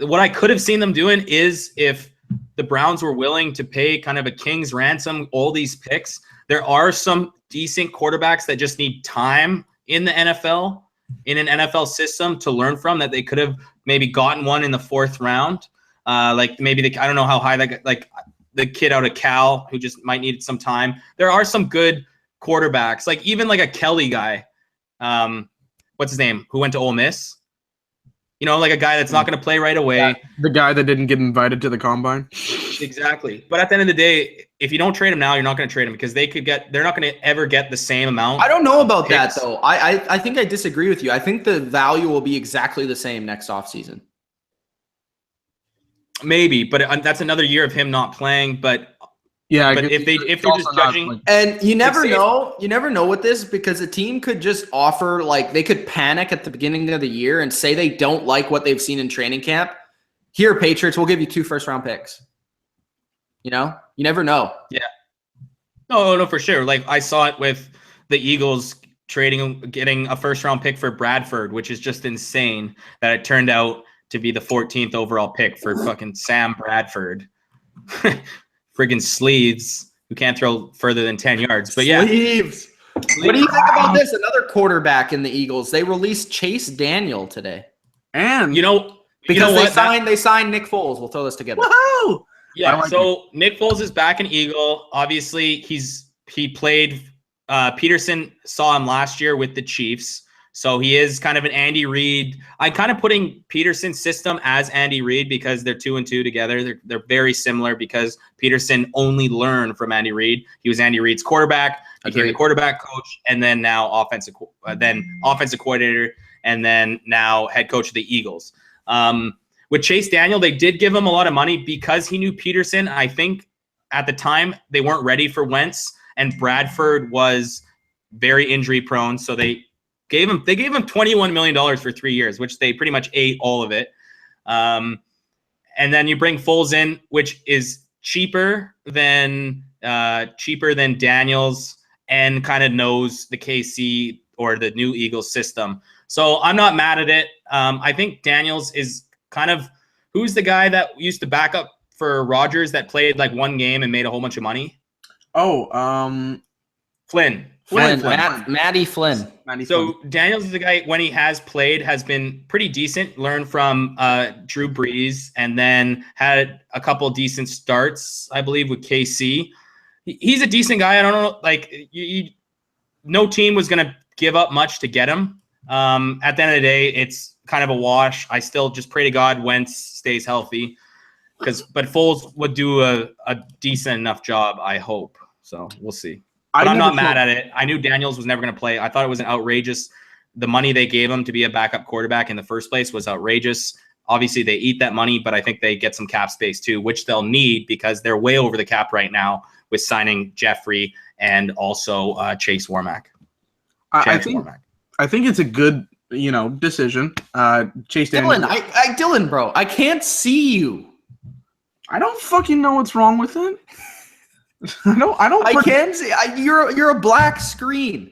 what I could have seen them doing is if the Browns were willing to pay kind of a king's ransom, all these picks, there are some decent quarterbacks that just need time in the NFL, in an NFL system to learn from, that they could have maybe gotten one in the 4th round. Like maybe I don't know how high that, like the kid out of Cal who just might need some time. There are some good quarterbacks, like even like a Kelly guy. What's his name? Who went to Ole Miss? Like a guy that's not going to play right away.
Yeah, the guy that didn't get invited to the combine.
Exactly. But at the end of the day, if you don't trade him now, you're not going to trade him, because they're not going to ever get the same amount.
I don't know about that, though. I think I disagree with you. I think the value will be exactly the same next offseason.
Maybe, but that's another year of him not playing. But
yeah,
but if they're just judging,
and you never know with this, because a team could just offer, like, they could panic at the beginning of the year and say they don't like what they've seen in training camp. Here, Patriots, we'll give you 2 first-round picks. You never know.
Yeah. No, for sure. Like I saw it with the Eagles getting a first-round pick for Bradford, which is just insane that it turned out to be the 14th overall pick for fucking Sam Bradford. Friggin' sleeves who can't throw further than 10 yards. But yeah.
Sleeves. What do you think about this? Another quarterback in the Eagles. They released Chase Daniel today.
And
they signed Nick Foles. We'll throw this together.
Woohoo!
Yeah, so Nick Foles is back in Eagle. Obviously, he played Peterson saw him last year with the Chiefs. So he is kind of an Andy Reid. I'm kind of putting Peterson's system as Andy Reid because they're 2 and 2 together. They're very similar because Peterson only learned from Andy Reid. He was Andy Reid's quarterback, became the quarterback coach, and then now offensive coordinator, and then now head coach of the Eagles. With Chase Daniel, they did give him a lot of money because he knew Peterson. I think at the time they weren't ready for Wentz, and Bradford was very injury prone, so they gave him $21 million for 3 years, which they pretty much ate all of it. And then you bring Foles in, which is cheaper than Daniels, and kind of knows the KC or the new Eagles system. So I'm not mad at it. I think Daniels is kind of, who's the guy that used to back up for Rodgers that played like one game and made a whole bunch of money? Flynn.
Matty Flynn.
So Daniels is the guy, when he has played, has been pretty decent. Learned from Drew Brees, and then had a couple decent starts, I believe, with KC. He's a decent guy. I don't know, like no team was going to give up much to get him. At the end of the day, it's kind of a wash. I still just pray to God Wentz stays healthy, but Foles would do a decent enough job, I hope. So we'll see. But I'm not mad at it. I knew Daniels was never going to play. I thought it was an outrageous. The money they gave him to be a backup quarterback in the first place was outrageous. Obviously, they eat that money, but I think they get some cap space too, which they'll need because they're way over the cap right now with signing Jeffrey and also Chase Warmack.
I think it's a good, decision. Chase Daniel.
Dylan, bro, I can't see you.
I don't fucking know what's wrong with it.
I can't see. You're a black screen.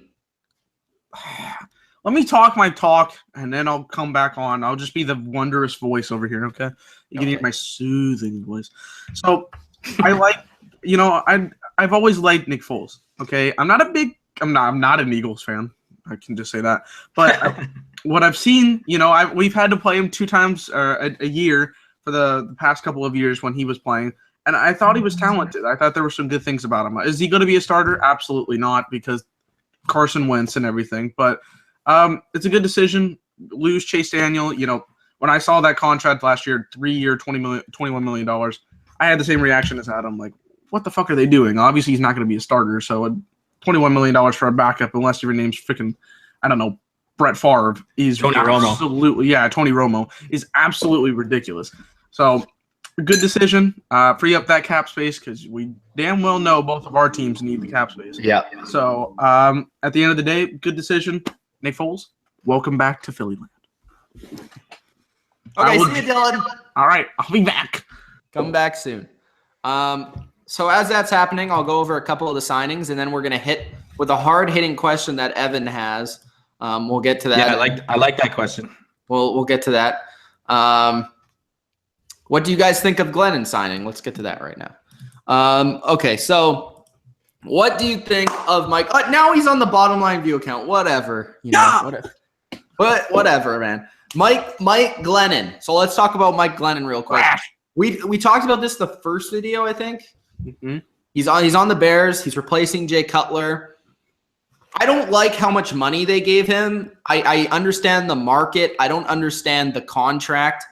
Let me talk my talk, and then I'll come back on. I'll just be the wondrous voice over here, okay? You can hear my soothing voice. So, I like, I've always liked Nick Foles, okay? I'm not an Eagles fan. I can just say that. But what I've seen, we've had to play him 2 times a year for the past couple of years when he was playing, and I thought he was talented. I thought there were some good things about him. Is he going to be a starter? Absolutely not, because Carson Wentz and everything. But it's a good decision. Lose Chase Daniel. When I saw that contract last year, 3-year, $21 million, I had the same reaction as Adam. Like, what the fuck are they doing? Obviously, he's not going to be a starter. So $21 million for a backup, unless your name's freaking, I don't know, Brett Favre. He's Tony Romo is absolutely ridiculous. So, good decision. Free up that cap space, because we damn well know both of our teams need the cap space.
Yeah.
So, at the end of the day, good decision. Nick Foles, welcome back to Philly land.
Okay, see you, Dylan.
All right, I'll be back.
Come back soon. So as that's happening, I'll go over a couple of the signings, and then we're going to hit with a hard-hitting question that Evan has. We'll get to that.
Yeah, I like that question.
We'll get to that. What do you guys think of Glennon signing? Let's get to that right now. Okay, so what do you think of Mike? Now he's on the Bottom Line View account. Whatever. Whatever, man. Mike Glennon. So let's talk about Mike Glennon real quick. We talked about this the first video, I think.
Mm-hmm.
He's on the Bears. He's replacing Jay Cutler. I don't like how much money they gave him. I understand the market. I don't understand the contract.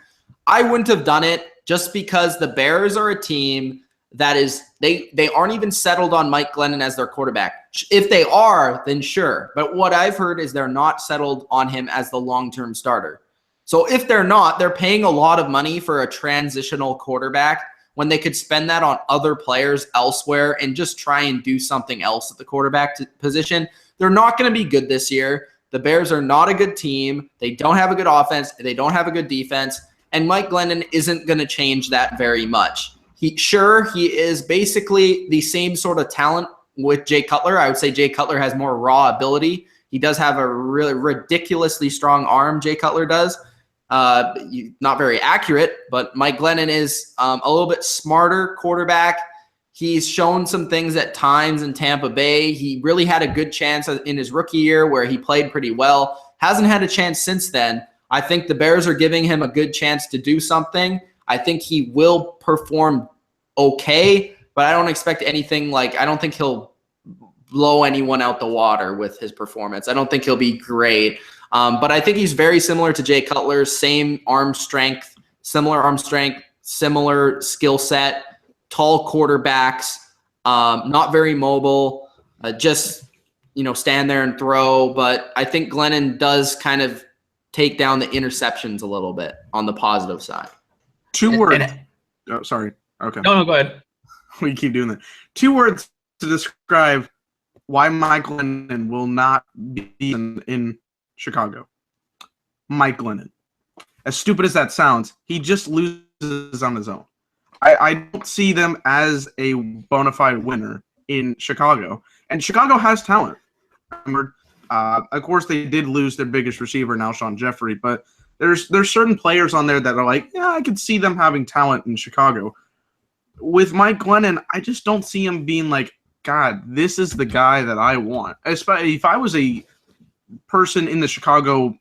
I wouldn't have done it just because the Bears are a team that is they aren't even settled on Mike Glennon as their quarterback. If they are, then sure. But what I've heard is they're not settled on him as the long-term starter. So if they're not, they're paying a lot of money for a transitional quarterback when they could spend that on other players elsewhere and just try and do something else at the quarterback position. They're not going to be good this year. The Bears are not a good team. They don't have a good offense. They don't have a good defense. And Mike Glennon isn't going to change that very much. He is basically the same sort of talent with Jay Cutler. I would say Jay Cutler has more raw ability. He does have a really ridiculously strong arm, Jay Cutler does. Not very accurate, but Mike Glennon is a little bit smarter quarterback. He's shown some things at times in Tampa Bay. He really had a good chance in his rookie year where he played pretty well. Hasn't had a chance since then. I think the Bears are giving him a good chance to do something. I think he will perform okay, but I don't expect anything I don't think he'll blow anyone out the water with his performance. I don't think he'll be great. But I think he's very similar to Jay Cutler, similar arm strength, similar skill set, tall quarterbacks, not very mobile, just, stand there and throw. But I think Glennon does kind of take down the interceptions a little bit on the positive side.
2 words. Oh, sorry. Okay.
No, go ahead.
We keep doing that. 2 words to describe why Mike Glennon will not be in Chicago. Mike Glennon. As stupid as that sounds, he just loses on his own. I don't see them as a bona fide winner in Chicago. And Chicago has talent. Of course, they did lose their biggest receiver, now Alshon Jeffrey, but there's certain players on there that are like, yeah, I could see them having talent in Chicago. With Mike Glennon, I just don't see him being like, God, this is the guy that I want. Especially if I was a person in the Chicago,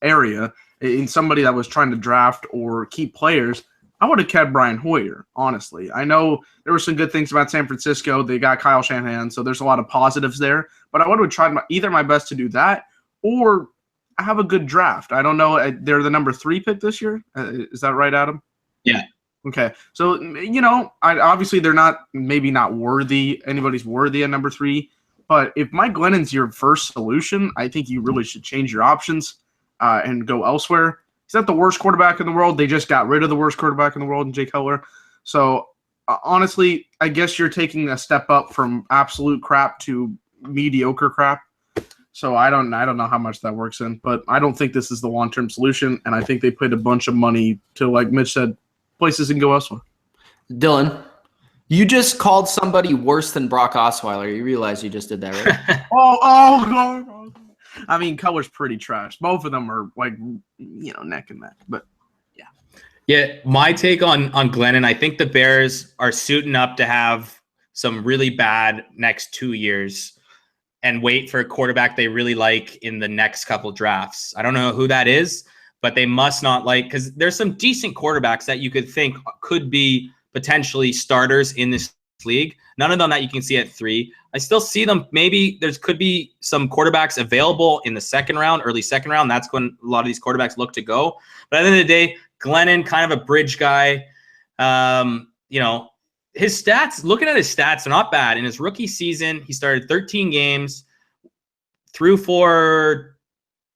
area, in somebody that was trying to draft or keep players, I would have kept Brian Hoyer, honestly. I know there were some good things about San Francisco. They got Kyle Shanahan, so there's a lot of positives there. But I would have tried either my best to do that or have a good draft. I don't know. They're the number 3 pick this year. Is that right, Adam?
Yeah.
Okay. So, obviously they're maybe not worthy. Anybody's worthy at number 3. But if Mike Glennon's your first solution, I think you really should change your options and go elsewhere. He's not the worst quarterback in the world. They just got rid of the worst quarterback in the world in Jay Cutler. So honestly, I guess you're taking a step up from absolute crap to mediocre crap. So I don't know how much that works in, but I don't think this is the long-term solution, and I think they put a bunch of money to, like Mitch said, places and go elsewhere.
Dylan, you just called somebody worse than Brock Osweiler. You realize you just did that, right?
Oh, I mean, Cutler's pretty trash. Both of them are like, neck and neck. But
yeah, my take on Glennon, I think the Bears are suiting up to have some really bad next 2 years and wait for a quarterback they really like in the next couple drafts. I don't know who that is, but they must not because there's some decent quarterbacks that you could think could be potentially starters in this league. None of them that you can see at 3. I still see them. Maybe could be some quarterbacks available in the second round, early second round. That's when a lot of these quarterbacks look to go. But at the end of the day, Glennon, kind of a bridge guy. His stats, looking at his stats, are not bad. In his rookie season, he started 13 games, threw for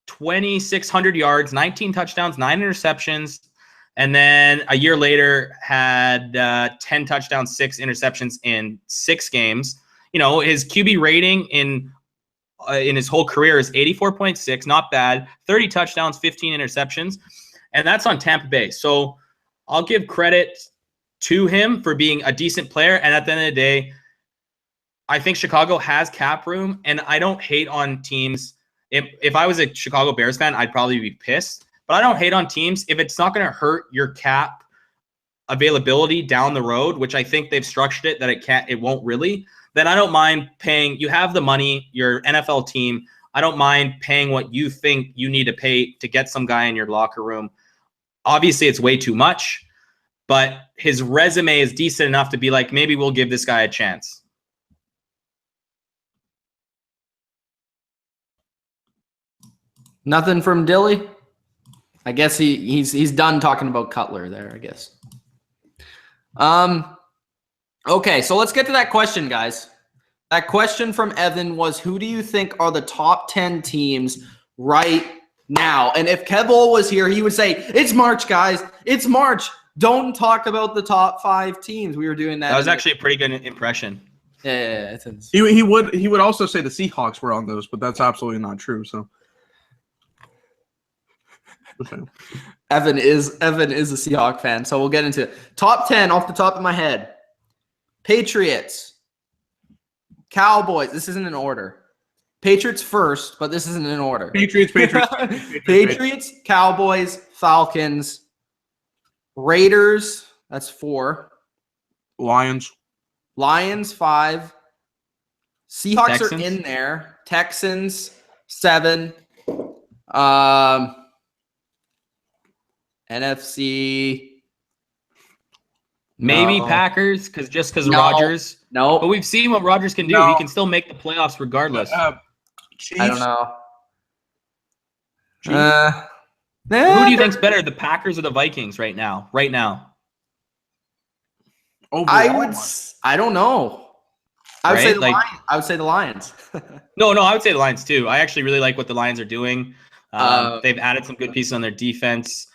2,600 yards, 19 touchdowns, 9 interceptions. And then a year later had 10 touchdowns, 6 interceptions in 6 games. His QB rating in his whole career is 84.6, not bad. 30 touchdowns, 15 interceptions. And that's on Tampa Bay. So I'll give credit to him for being a decent player. And at the end of the day, I think Chicago has cap room. And I don't hate on teams. If I was a Chicago Bears fan, I'd probably be pissed. But I don't hate on teams if it's not going to hurt your cap availability down the road, which I think they've structured it that it won't really. Then I don't mind paying. You have the money, your NFL team. I don't mind paying what you think you need to pay to get some guy in your locker room. Obviously, it's way too much, but his resume is decent enough to be like, maybe we'll give this guy a chance.
Nothing from Dilly? I guess he's done talking about Cutler there, I guess. Okay, so let's get to that question, guys. That question from Evan was, who do you think are the top 10 teams right now? And if Kevo was here, he would say, it's March, guys. It's March. Don't talk about the top 5 teams. We were doing that.
That was actually a pretty good impression.
Yeah.
He would also say the Seahawks were on those, but that's absolutely not true. So okay.
Evan is a Seahawks fan, so we'll get into it. Top 10 off the top of my head. Patriots. Cowboys. This isn't in order. Patriots first, but this isn't in order.
Patriots.
Patriots, Cowboys, Falcons, Raiders. That's 4.
Lions
5. Seahawks
Texans
are in there. Texans 7. NFC.
Maybe
No.
Packers, because
No.
Rodgers.
No.
But we've seen what Rodgers can do.
No.
He can still make the playoffs regardless.
Chiefs.
I don't know.
Who do you think's better, the Packers or the Vikings right now? Right now.
Overall,
I don't know. I would
Right?
say the
Like-
Lions. I would say the Lions.
No, I would say the Lions too. I actually really like what the Lions are doing. They've added some good pieces on their defense.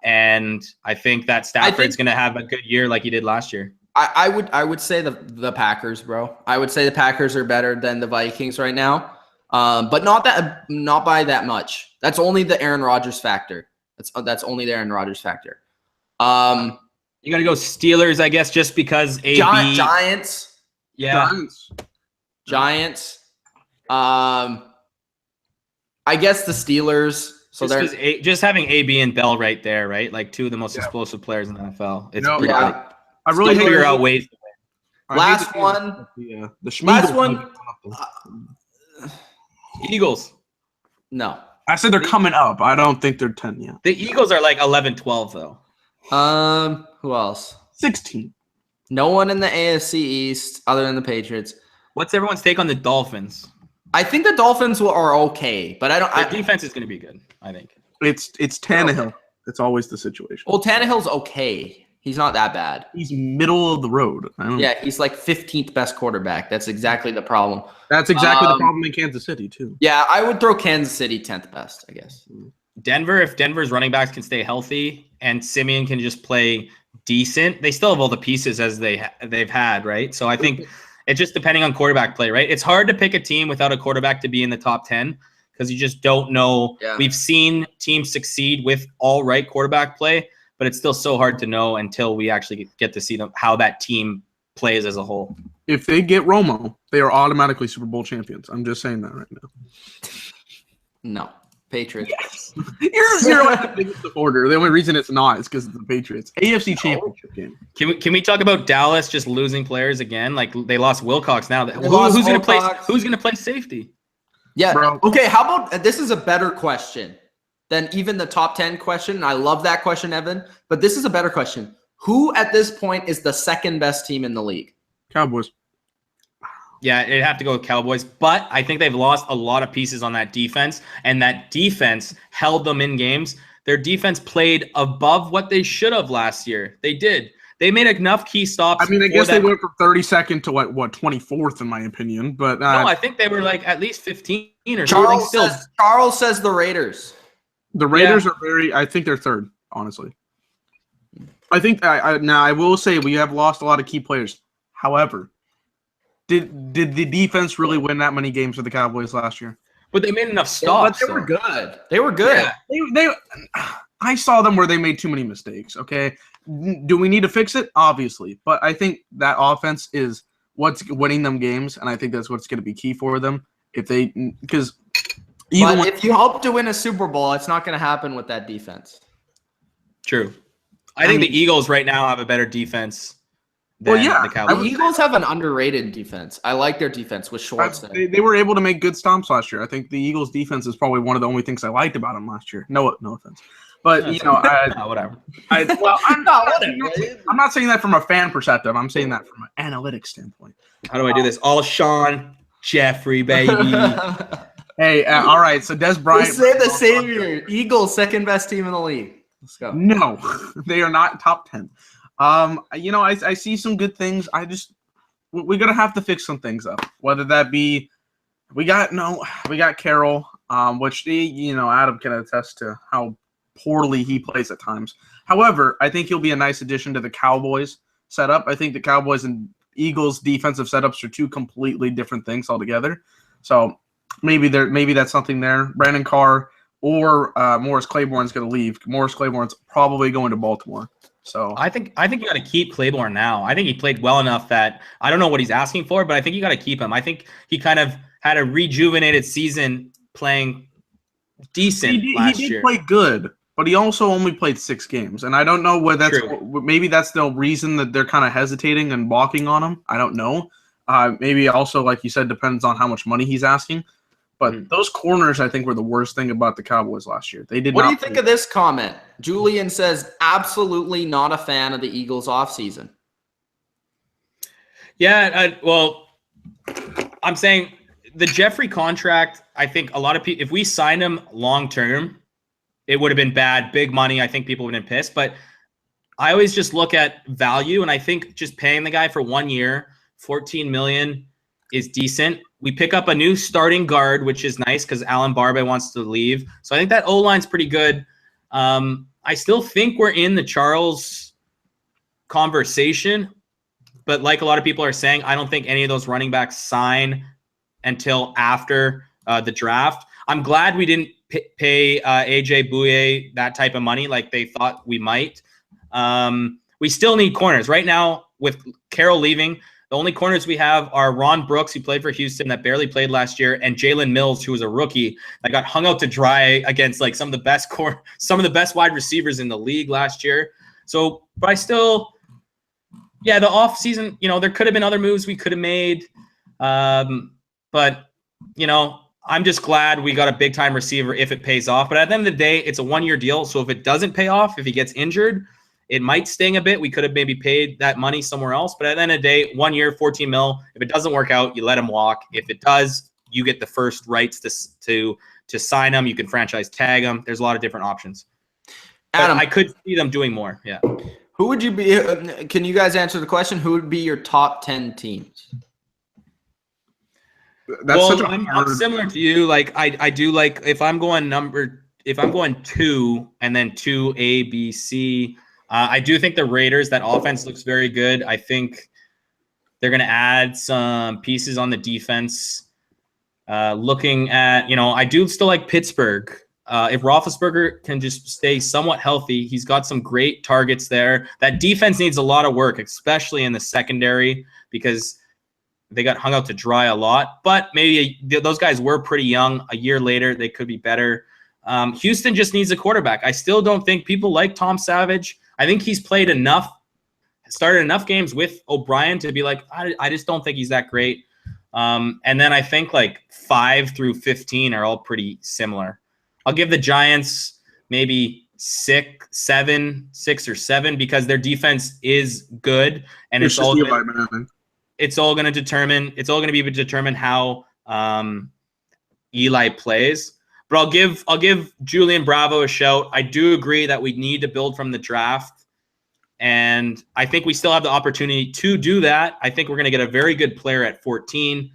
And I think that Stafford's going to have a good year like he did last year.
I would say the Packers, bro. I would say the Packers are better than the Vikings right now. But not by that much. That's only the Aaron Rodgers factor. That's only the Aaron Rodgers factor.
You got to go Steelers, I guess, just because AB.
Giants.
Yeah.
Giants. I guess the Steelers. So
Just having AB and Bell right there, right? Like 2 of the most explosive players in the NFL. It's pretty
yeah.
big.
I really hate
figure out ways to win.
Last one.
The
Last one.
Eagles.
No.
I said they're coming up. I don't think they're 10 yet.
The Eagles are like 11-12 though.
Who else?
16.
No one in the AFC East other than the Patriots.
What's everyone's take on the Dolphins?
I think the Dolphins are okay, but
Their defense is going to be good, I think.
It's Tannehill. That's always the situation.
Well, Tannehill's okay. He's not that bad.
He's middle of the road.
Yeah, he's like 15th best quarterback. That's exactly the problem.
That's exactly the problem in Kansas City too.
Yeah, I would throw Kansas City 10th best, I guess.
Denver, if Denver's running backs can stay healthy and Simeon can just play decent, they still have all the pieces as they've had, right? So I think it's just depending on quarterback play, right? It's hard to pick a team without a quarterback to be in the top 10 because you just don't know. Yeah. We've seen teams succeed with all right quarterback play, but it's still so hard to know until we actually get to see them, how that team plays as a whole.
If they get Romo, they are automatically Super Bowl champions. I'm just saying that right now.
No. Patriots.
Yes. You're like the biggest supporter. The only reason it's not is because of the Patriots. AFC Championship game.
Can we talk about Dallas just losing players again? Like they lost Wilcox now. Who's going to play safety?
Yeah. Bro. Okay, how about this is a better question than even the top 10 question. I love that question, Evan, but this is a better question. Who at this point is the second best team in the league?
Cowboys.
Yeah, it'd have to go with Cowboys, but I think they've lost a lot of pieces on that defense, and that defense held them in games. Their defense played above what they should have last year. They did. They made enough key stops.
I mean, I guess they went from 32nd to what 24th in my opinion, but
no, I think they were like at least 15 or something.
Charles says the Raiders.
The Raiders are I think they're third, honestly. I think now I will say we have lost a lot of key players. However, Did the defense really win that many games for the Cowboys last year?
But they made enough stops.
But they were good. They were good.
Yeah, I saw them where they made too many mistakes. Okay, do we need to fix it? Obviously, but I think that offense is what's winning them games, and I think that's what's going to be key for them. If
you hope to win a Super Bowl, it's not going to happen with that defense.
True. I think the Eagles right now have a better defense. The
Eagles have an underrated defense. I like their defense with Schwartz.
They were able to make good stomps last year. I think the Eagles' defense is probably one of the only things I liked about them last year. No offense, but
whatever.
I'm not saying that from a fan perspective. I'm saying that from an analytics standpoint.
How do I do this? All Sean Jeffrey, baby.
Hey, all right. So Des Bryant.
Say the savior. Eagles, second best team in the league. Let's go.
No, they are not top 10. I see some good things. We're gonna have to fix some things up. Whether that be, we got Carroll, which Adam can attest to how poorly he plays at times. However, I think he'll be a nice addition to the Cowboys setup. I think the Cowboys and Eagles defensive setups are two completely different things altogether. So maybe that's something there. Brandon Carr or Morris Claiborne's gonna leave. Morris Claiborne's probably going to Baltimore. So
I think you got to keep Claiborne now. I think he played well enough that I don't know what he's asking for, but I think you got to keep him. I think he kind of had a rejuvenated season playing decent last year.
He did play good, but he also only played 6 games, and I don't know whether maybe that's the reason that they're kind of hesitating and balking on him. I don't know. Maybe also, like you said, depends on how much money he's asking. But those corners, I think, were the worst thing about the Cowboys last year. They did.
What do you think of this comment? Julian says, absolutely not a fan of the Eagles offseason.
Yeah, I'm saying the Jeffrey contract, I think a lot of people, if we signed him long-term, it would have been bad, big money. I think people would have been pissed. But I always just look at value, and I think just paying the guy for 1 year, $14 million is decent. We pick up a new starting guard, which is nice because Alan Barbe wants to leave. So I think that O-line's pretty good. I still think we're in the Charles conversation, but like a lot of people are saying, I don't think any of those running backs sign until after the draft. I'm glad we didn't pay AJ Bouye that type of money like they thought we might. We still need corners. Right now, with Carroll leaving, the only corners we have are Ron Brooks, who played for Houston that barely played last year, and Jalen Mills, who was a rookie that got hung out to dry against like some of the best wide receivers in the league last year. So, but I still, the offseason, there could have been other moves we could have made. But, I'm just glad we got a big time receiver if it pays off. But at the end of the day, it's a 1-year deal. So if it doesn't pay off, if he gets injured, it might sting a bit. We could have maybe paid that money somewhere else. But at the end of the day, 1 year, $14 million. If it doesn't work out, you let him walk. If it does, you get the first rights to sign him. You can franchise tag him. There's a lot of different options. Adam, but I could see them doing more. Yeah.
Who would you be? Can you guys answer the question? Who would be your top 10 teams?
I'm similar to you. Like I do like if I'm going number going 2 and then 2 A, B, C, I do think the Raiders, that offense looks very good. I think they're going to add some pieces on the defense. Looking at, I do still like Pittsburgh. If Roethlisberger can just stay somewhat healthy, he's got some great targets there. That defense needs a lot of work, especially in the secondary, because they got hung out to dry a lot. But maybe those guys were pretty young. A year later, they could be better. Houston just needs a quarterback. I still don't think people like Tom Savage. I think he's played enough, started enough games with O'Brien to be like, I just don't think he's that great. And then I think like 5 through 15 are all pretty similar. I'll give the Giants maybe 6 or 7 because their defense is good, and it's all going to be determined how Eli plays. But I'll give Julian Bravo a shout. I do agree that we need to build from the draft, and I think we still have the opportunity to do that. I think we're going to get a very good player at 14.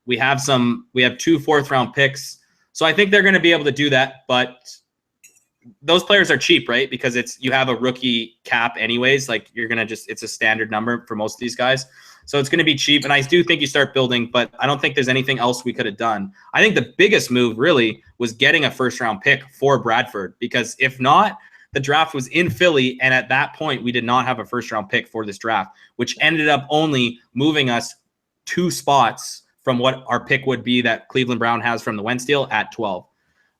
We have 2 4th-round picks. So I think they're going to be able to do that, but those players are cheap, right? Because you have a rookie cap anyways. Like it's a standard number for most of these guys. So it's going to be cheap. And I do think you start building, but I don't think there's anything else we could have done. I think the biggest move really was getting a 1st-round pick for Bradford, because if not, the draft was in Philly. And at that point, we did not have a 1st-round pick for this draft, which ended up only moving us 2 spots from what our pick would be that Cleveland Brown has from the Wentz deal at 12.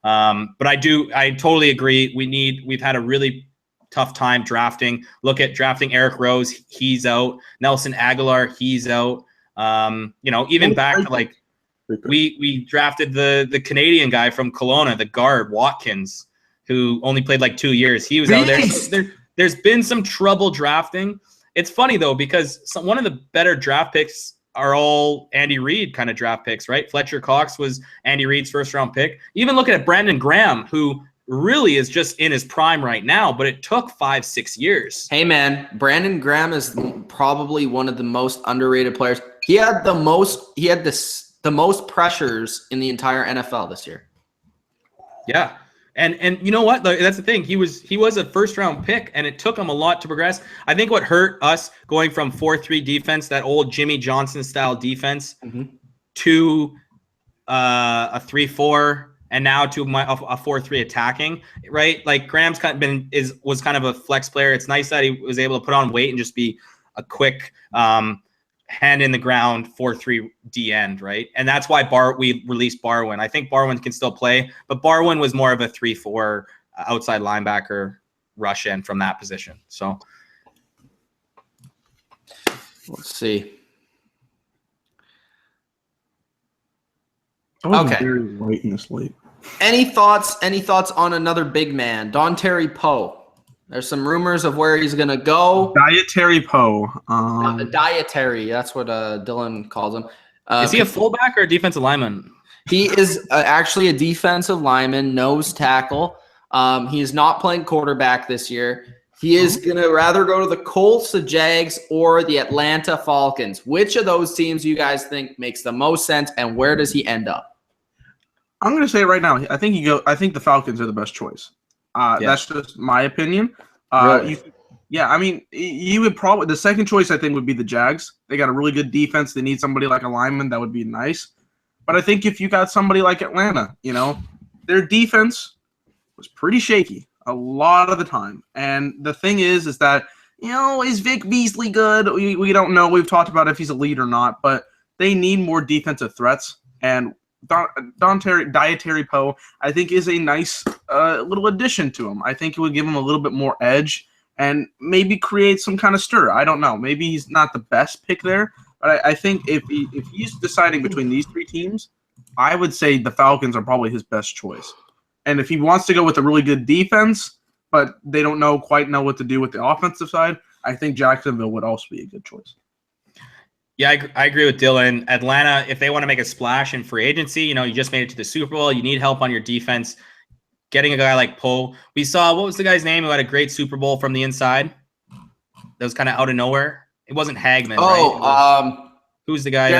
But I totally agree. We've had a really tough time drafting. Look at drafting Eric Rose. He's out. Nelson Aguilar. He's out. Even back to like, we drafted the Canadian guy from Kelowna, the guard Watkins, who only played like 2 years. He was out there. So there's been some trouble drafting. It's funny though, because one of the better draft picks are all Andy Reid kind of draft picks, right? Fletcher Cox was Andy Reid's 1st-round pick. Even looking at Brandon Graham, who really is just in his prime right now, but it took 5-6 years.
Hey man, Brandon Graham is probably one of the most underrated players. He had the most pressures in the entire NFL this year.
Yeah. And you know what? That's the thing. He was a 1st-round pick, and it took him a lot to progress. I think what hurt us going from 4-3 defense, that old Jimmy Johnson style defense, to a 3-4, and now to a 4-3 attacking, right? Like Graham's was kind of a flex player. It's nice that he was able to put on weight and just be a quick hand in the ground 4-3 D end, right? And that's why we released Barwin. I think Barwin can still play, but Barwin was more of a 3-4 outside linebacker rush end from that position. So
let's see.
Okay. Very light in this league.
Any thoughts on another big man, Donteari Poe? There's some rumors of where he's going to go.
Donteari Poe.
Dietary, that's what Dylan calls him.
Is he a fullback or a defensive lineman?
He is actually a defensive lineman, nose tackle. He is not playing quarterback this year. He is going to rather go to the Colts, the Jags, or the Atlanta Falcons. Which of those teams do you guys think makes the most sense, and where does he end up?
I'm going to say it right now. I think the Falcons are the best choice. That's just my opinion.
Really?
You would probably – the second choice, I think, would be the Jags. They got a really good defense. They need somebody like a lineman. That would be nice. But I think if you got somebody like Atlanta, their defense was pretty shaky a lot of the time. And the thing is that, is Vic Beasley good? We don't know. We've talked about if he's a lead or not. But they need more defensive threats. And Dietary Poe, I think, is a nice little addition to him. I think it would give him a little bit more edge and maybe create some kind of stir. I don't know. Maybe he's not the best pick there, but I think if he's deciding between these 3 teams, I would say the Falcons are probably his best choice. And if he wants to go with a really good defense, but they don't quite know what to do with the offensive side, I think Jacksonville would also be a good choice.
Yeah, I agree with Dylan. Atlanta, if they want to make a splash in free agency, you just made it to the Super Bowl. You need help on your defense. Getting a guy like Poe. We saw, what was the guy's name who had a great Super Bowl from the inside? That was kind of out of nowhere. It wasn't Hagman, right? Who's the guy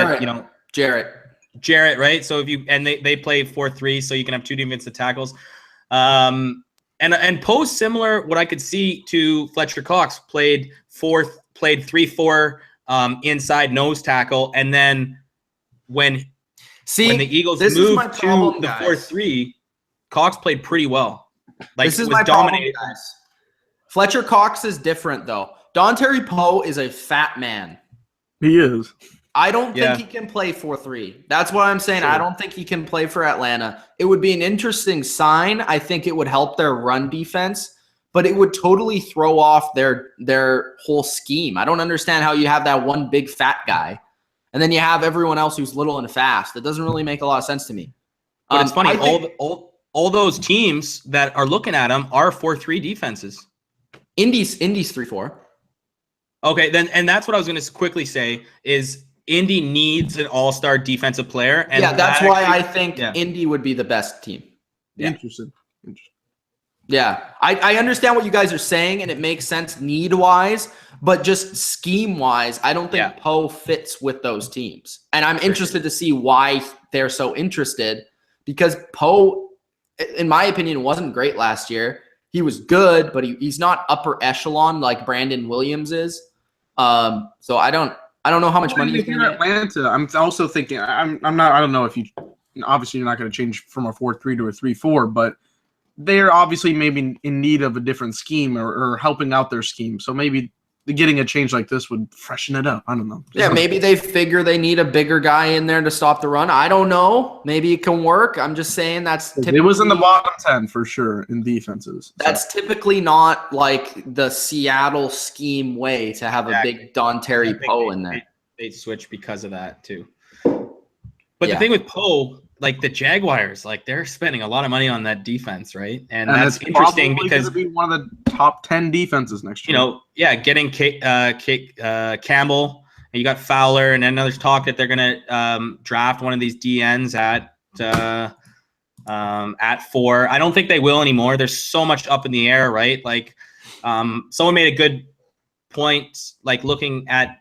Jarrett.
Jarrett, right? So if they play 4-3, so you can have 2 defensive tackles. And Poe similar. What I could see to Fletcher Cox played 3-4 inside nose tackle, and then when the Eagles moved to the 4-3, Cox played pretty well. Like,
this is my dominating, guys. Fletcher Cox is different though. Donteari Poe is a fat man.
He is.
I don't think he can play 4-3. That's what I'm saying. Sure. I don't think he can play for Atlanta. It would be an interesting sign. I think it would help their run defense, but it would totally throw off their whole scheme. I don't understand how you have that one big fat guy, and then you have everyone else who's little and fast. It doesn't really make a lot of sense to me.
But it's funny. All those teams that are looking at him are 4-3 defenses.
Indy's 3-4.
Okay, then, and that's what I was going to quickly say is Indy needs an all-star defensive player. And
that's why I think Indy would be the best team.
Yeah. Interesting.
Yeah, I understand what you guys are saying, and it makes sense need-wise, but just scheme-wise, I don't think Poe fits with those teams. And I'm interested to see why they're so interested, because Poe, in my opinion, wasn't great last year. He was good, but he's not upper echelon like Brandon Williams is. So I don't know how much money he's going to get.
Atlanta, I'm also thinking I don't know if you obviously you're not going to change from a 4-3 to a 3-4, but they're obviously maybe in need of a different scheme or helping out their scheme. So maybe getting a change like this would freshen it up. I don't know.
Maybe they figure they need a bigger guy in there to stop the run. I don't know. Maybe it can work. I'm just saying
it was in the bottom 10 for sure in defenses.
That's typically not like the Seattle scheme way to have a big Donteari Poe in there.
They switch because of that too. But the thing with Poe, like the Jaguars, like they're spending a lot of money on that defense, right? And that's interesting because
be one of the top 10 defenses next year.
Getting Campbell, and you got Fowler, and then there's talk that they're gonna draft one of these DNs at 4. I don't think they will anymore. There's so much up in the air, right? Like someone made a good point, like looking at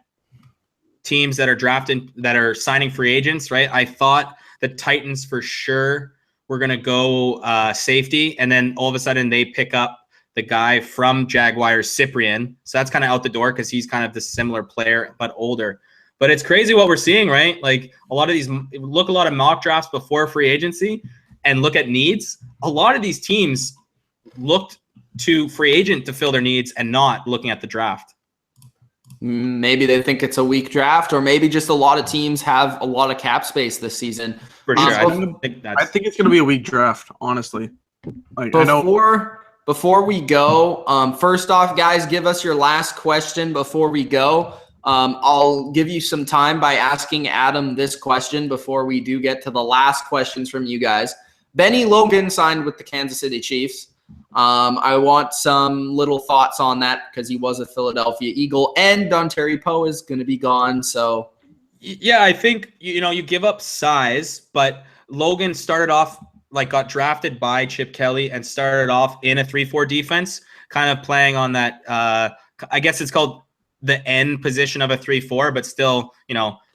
teams that are drafting, that are signing free agents, right? I thought the Titans for sure were going to go safety, and then all of a sudden they pick up the guy from Jaguars, Cyprian. So that's kind of out the door because he's kind of the similar player, but older. But it's crazy what we're seeing, right? Like a lot of mock drafts before free agency and look at needs. A lot of these teams looked to free agent to fill their needs and not looking at the draft.
Maybe they think it's a weak draft, or maybe just a lot of teams have a lot of cap space this season.
For sure.
I think it's going to be a weak draft, honestly.
Before we go, first off, guys, give us your last question before we go. I'll give you some time by asking Adam this question before we do get to the last questions from you guys. Benie Logan signed with the Kansas City Chiefs. I want some little thoughts on that because he was a Philadelphia Eagle, and Donteari Poe is going to be gone. So,
yeah, I think you give up size, but Logan started off got drafted by Chip Kelly and started off in a 3-4 defense, kind of playing on that. I guess it's called the end position of a 3-4, but still,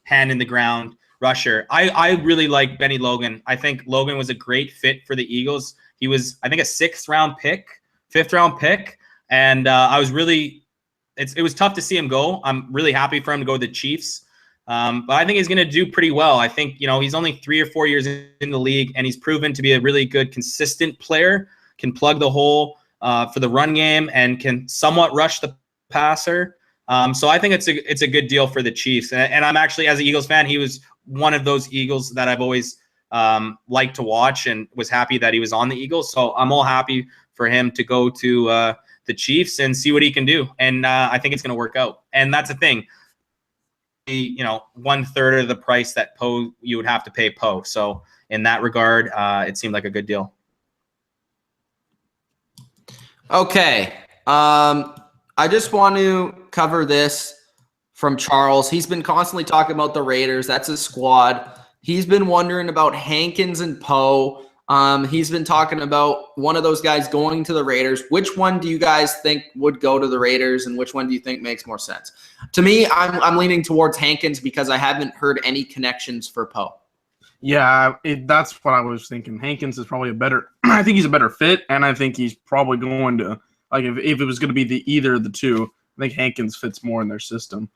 hand in the ground rusher. I really like Benie Logan. I think Logan was a great fit for the Eagles. He was, I think, a 5th round pick. And I was really, it was tough to see him go. I'm really happy for him to go to the Chiefs. But I think he's going to do pretty well. I think, he's only 3 or 4 years in the league, and he's proven to be a really good, consistent player, can plug the hole for the run game and can somewhat rush the passer. So I think it's a good deal for the Chiefs. And I'm actually, as an Eagles fan, he was one of those Eagles that I've always liked to watch and was happy that he was on the Eagles. So I'm all happy for him to go to the Chiefs and see what he can do. And I think it's going to work out. And that's the thing. 1/3 of the price that Poe you would have to pay Poe. So in that regard, it seemed like a good deal.
Okay. I just want to cover this from Charles. He's been constantly talking about the Raiders. That's his squad. He's been wondering about Hankins and Poe. He's been talking about one of those guys going to the Raiders. Which one do you guys think would go to the Raiders, and which one do you think makes more sense? To me, I'm leaning towards Hankins because I haven't heard any connections for Poe.
Yeah, that's what I was thinking. Hankins is probably a better. I think he's a better fit, and I think he's probably going to if it was going to be either of the two. I think Hankins fits more in their system,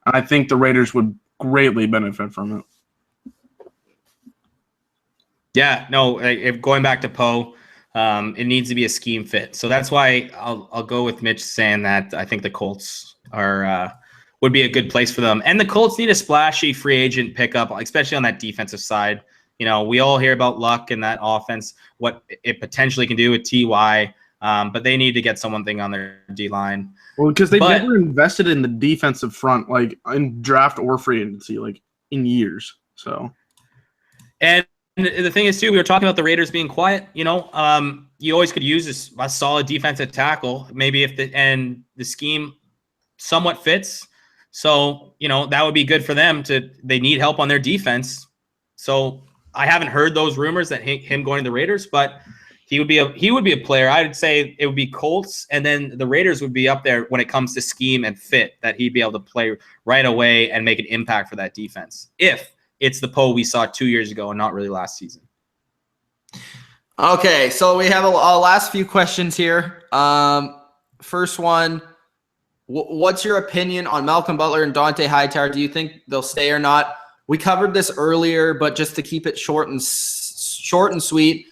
and I think the Raiders would greatly benefit from it.
Yeah, no. If going back to Poe, it needs to be a scheme fit. So that's why I'll go with Mitch saying that I think the Colts would be a good place for them. And the Colts need a splashy free agent pickup, especially on that defensive side. You know, we all hear about Luck and that offense, what it potentially can do with Ty, but they need to get something on their D line.
Well, because they've never invested in the defensive front, like in draft or free agency, like in years. So,
and the thing is, too, we were talking about the Raiders being quiet. You know, you always could use a solid defensive tackle, maybe if the scheme somewhat fits. So, you know, that would be good for them. They need help on their defense. So I haven't heard those rumors that him going to the Raiders, but he would be a player. I would say it would be Colts, and then the Raiders would be up there when it comes to scheme and fit, that he'd be able to play right away and make an impact for that defense. If it's the Poe we saw 2 years ago and not really last season.
Okay, so we have a last few questions here. First one, what's your opinion on Malcolm Butler and Dante Hightower? Do you think they'll stay or not? We covered this earlier, but just to keep it short and sweet,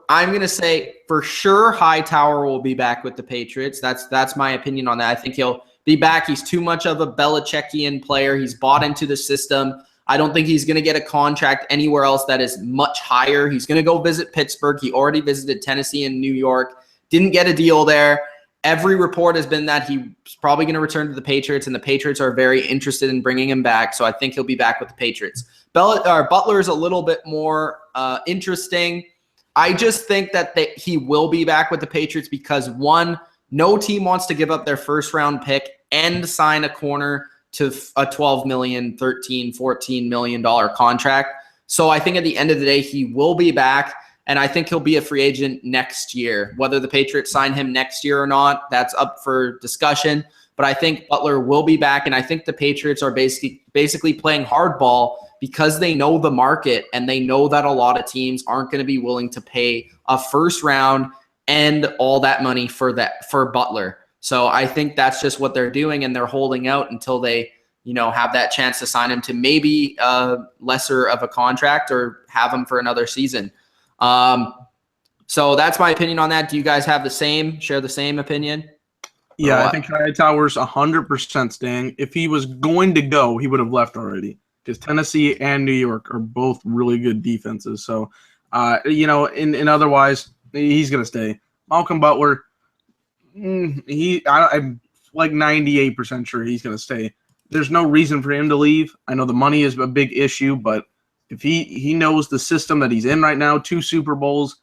I'm going to say for sure Hightower will be back with the Patriots. That's my opinion on that. I think he'll be back. He's too much of a Belichickian player. He's bought into the system. I don't think he's going to get a contract anywhere else that is much higher. He's going to go visit Pittsburgh. He already visited Tennessee and New York. Didn't get a deal there. Every report has been that he's probably going to return to the Patriots, and the Patriots are very interested in bringing him back. So I think he'll be back with the Patriots. Butler is a little bit more interesting. I just think that he will be back with the Patriots because, one, no team wants to give up their first-round pick and sign a corner to a $12 million, $13, $14 million contract. So I think at the end of the day, he will be back, and I think he'll be a free agent next year. Whether the Patriots sign him next year or not, that's up for discussion. But I think Butler will be back, and I think the Patriots are basically playing hardball because they know the market and they know that a lot of teams aren't going to be willing to pay a first round and all that money for Butler. So I think that's just what they're doing, and they're holding out until they, have that chance to sign him to maybe lesser of a contract or have him for another season. So that's my opinion on that. Do you guys share the same opinion?
Yeah, I think Hightower's 100% staying. If he was going to go, he would have left already because Tennessee and New York are both really good defenses. So, in otherwise, he's going to stay. Malcolm Butler, I'm like 98% sure he's going to stay. There's no reason for him to leave. I know the money is a big issue, but if he knows the system that he's in right now, 2 Super Bowls,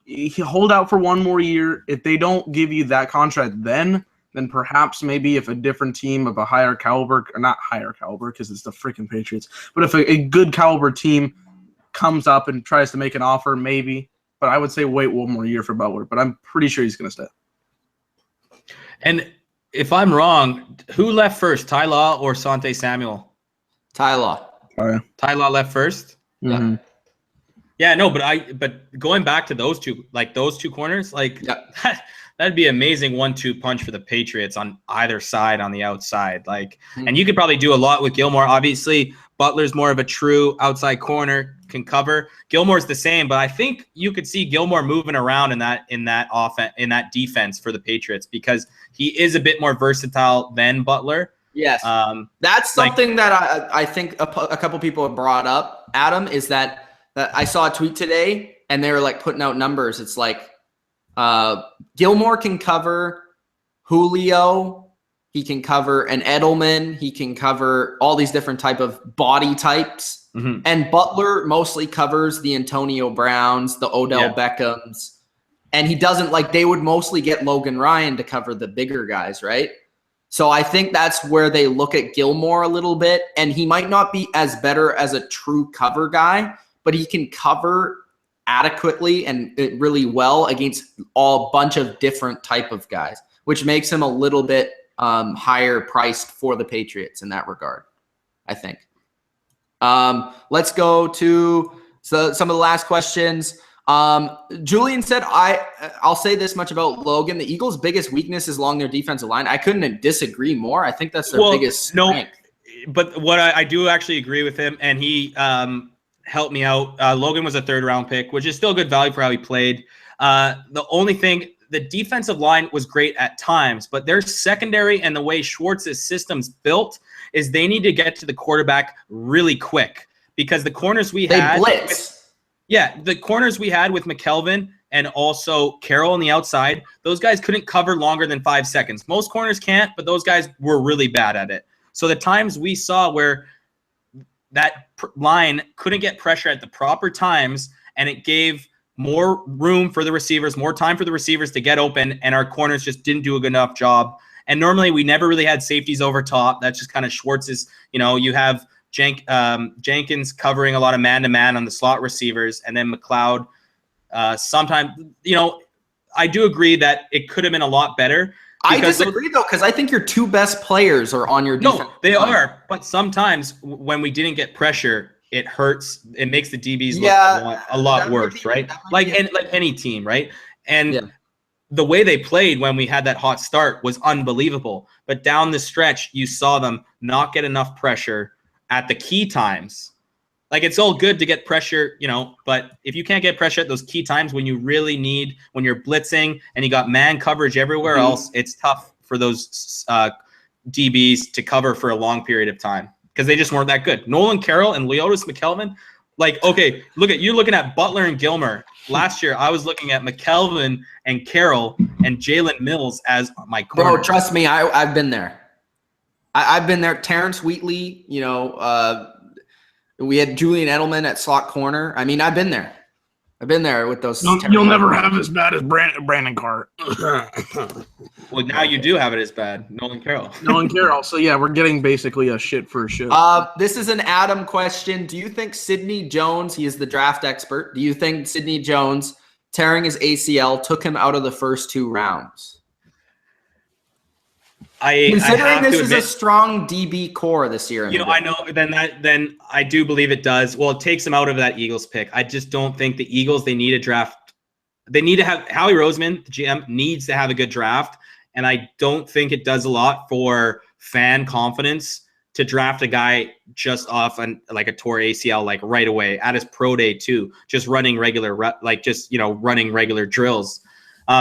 he hold out for 1 more year. If they don't give you that contract then perhaps maybe if a different team of a higher caliber, or not higher caliber because it's the freaking Patriots, but if a good caliber team comes up and tries to make an offer, maybe. But I would say wait 1 more year for Butler, but I'm pretty sure he's going to stay.
And if I'm wrong, who left first, Ty Law or Sante Samuel?
Ty Law.
Ty Law left first?
Mm-hmm.
Yeah, no, but going back to those two corners, that'd be amazing 1-2 punch for the Patriots on either side on the outside. And you could probably do a lot with Gilmore. Obviously, Butler's more of a true outside corner, can cover. Gilmore's the same, but I think you could see Gilmore moving around in that offense, in that defense for the Patriots because he is a bit more versatile than Butler.
Yes, that's something that I think a couple people have brought up. Adam, is that I saw a tweet today and they were putting out numbers. It's Gilmore can cover Julio, he can cover an Edelman, he can cover all these different type of body types. Mm-hmm. And Butler mostly covers the Antonio Browns, the Odell Beckhams, and he doesn't they would mostly get Logan Ryan to cover the bigger guys, right? So I think that's where they look at Gilmore a little bit, and he might not be as better as a true cover guy, but he can cover adequately and really well against a bunch of different type of guys, which makes him a little bit higher priced for the Patriots in that regard, I think. Let's go to some of the last questions. Julian said, I'll say this much about Logan. The Eagles' biggest weakness is along their defensive line. I couldn't disagree more. I think that's their biggest strength.
But what I do actually agree with him, and he helped me out. Logan was a third-round pick, which is still good value for how he played. The only thing, the defensive line was great at times, but their secondary and the way Schwartz's system's built is they need to get to the quarterback really quick because the corners they
blitz.
The corners we had with McKelvin and also Carroll on the outside, those guys couldn't cover longer than 5 seconds. Most corners can't, but those guys were really bad at it. So the times we saw where that line couldn't get pressure at the proper times, and it gave more room for the receivers, more time for the receivers to get open, and our corners just didn't do a good enough job. And normally we never really had safeties over top. That's just kind of Schwartz's, you have Jenkins covering a lot of man-to-man on the slot receivers, and then McLeod sometimes, I do agree that it could have been a lot better.
I disagree, though, because I think your two best players are on your defense.
No, they are, but sometimes when we didn't get pressure, it hurts. It makes the DBs look a lot worse, right? Like any team, right? And the way they played when we had that hot start was unbelievable. But down the stretch, you saw them not get enough pressure at the key times. Like, it's all good to get pressure, but if you can't get pressure at those key times when you really need, when you're blitzing and you got man coverage everywhere else, it's tough for those DBs to cover for a long period of time because they just weren't that good. Nolan Carroll and Leotis McKelvin, you're looking at Butler and Gilmer. Last year, I was looking at McKelvin and Carroll and Jalen Mills as my corner.
Bro, trust me, I've been there. I've been there. Terrence Wheatley, we had Julian Edelman at slot corner. I mean, I've been there. I've been there with those.
You'll never have as bad as Brandon Carr.
Well, now you do have it as bad. Nolan Carroll.
So, yeah, we're getting basically a shit for a shit.
This is an Adam question. Do you think Sidney Jones, he is the draft expert, do you think Sidney Jones tearing his ACL took him out of the first 2 rounds? Considering this is a strong DB core this year.
I know. Then I do believe it does. Well, it takes them out of that Eagles pick. I just don't think the Eagles, they need a draft. They need to have Howie Roseman, the GM, needs to have a good draft. And I don't think it does a lot for fan confidence to draft a guy just off a tore ACL, right away at his pro day too, just running regular, running regular drills.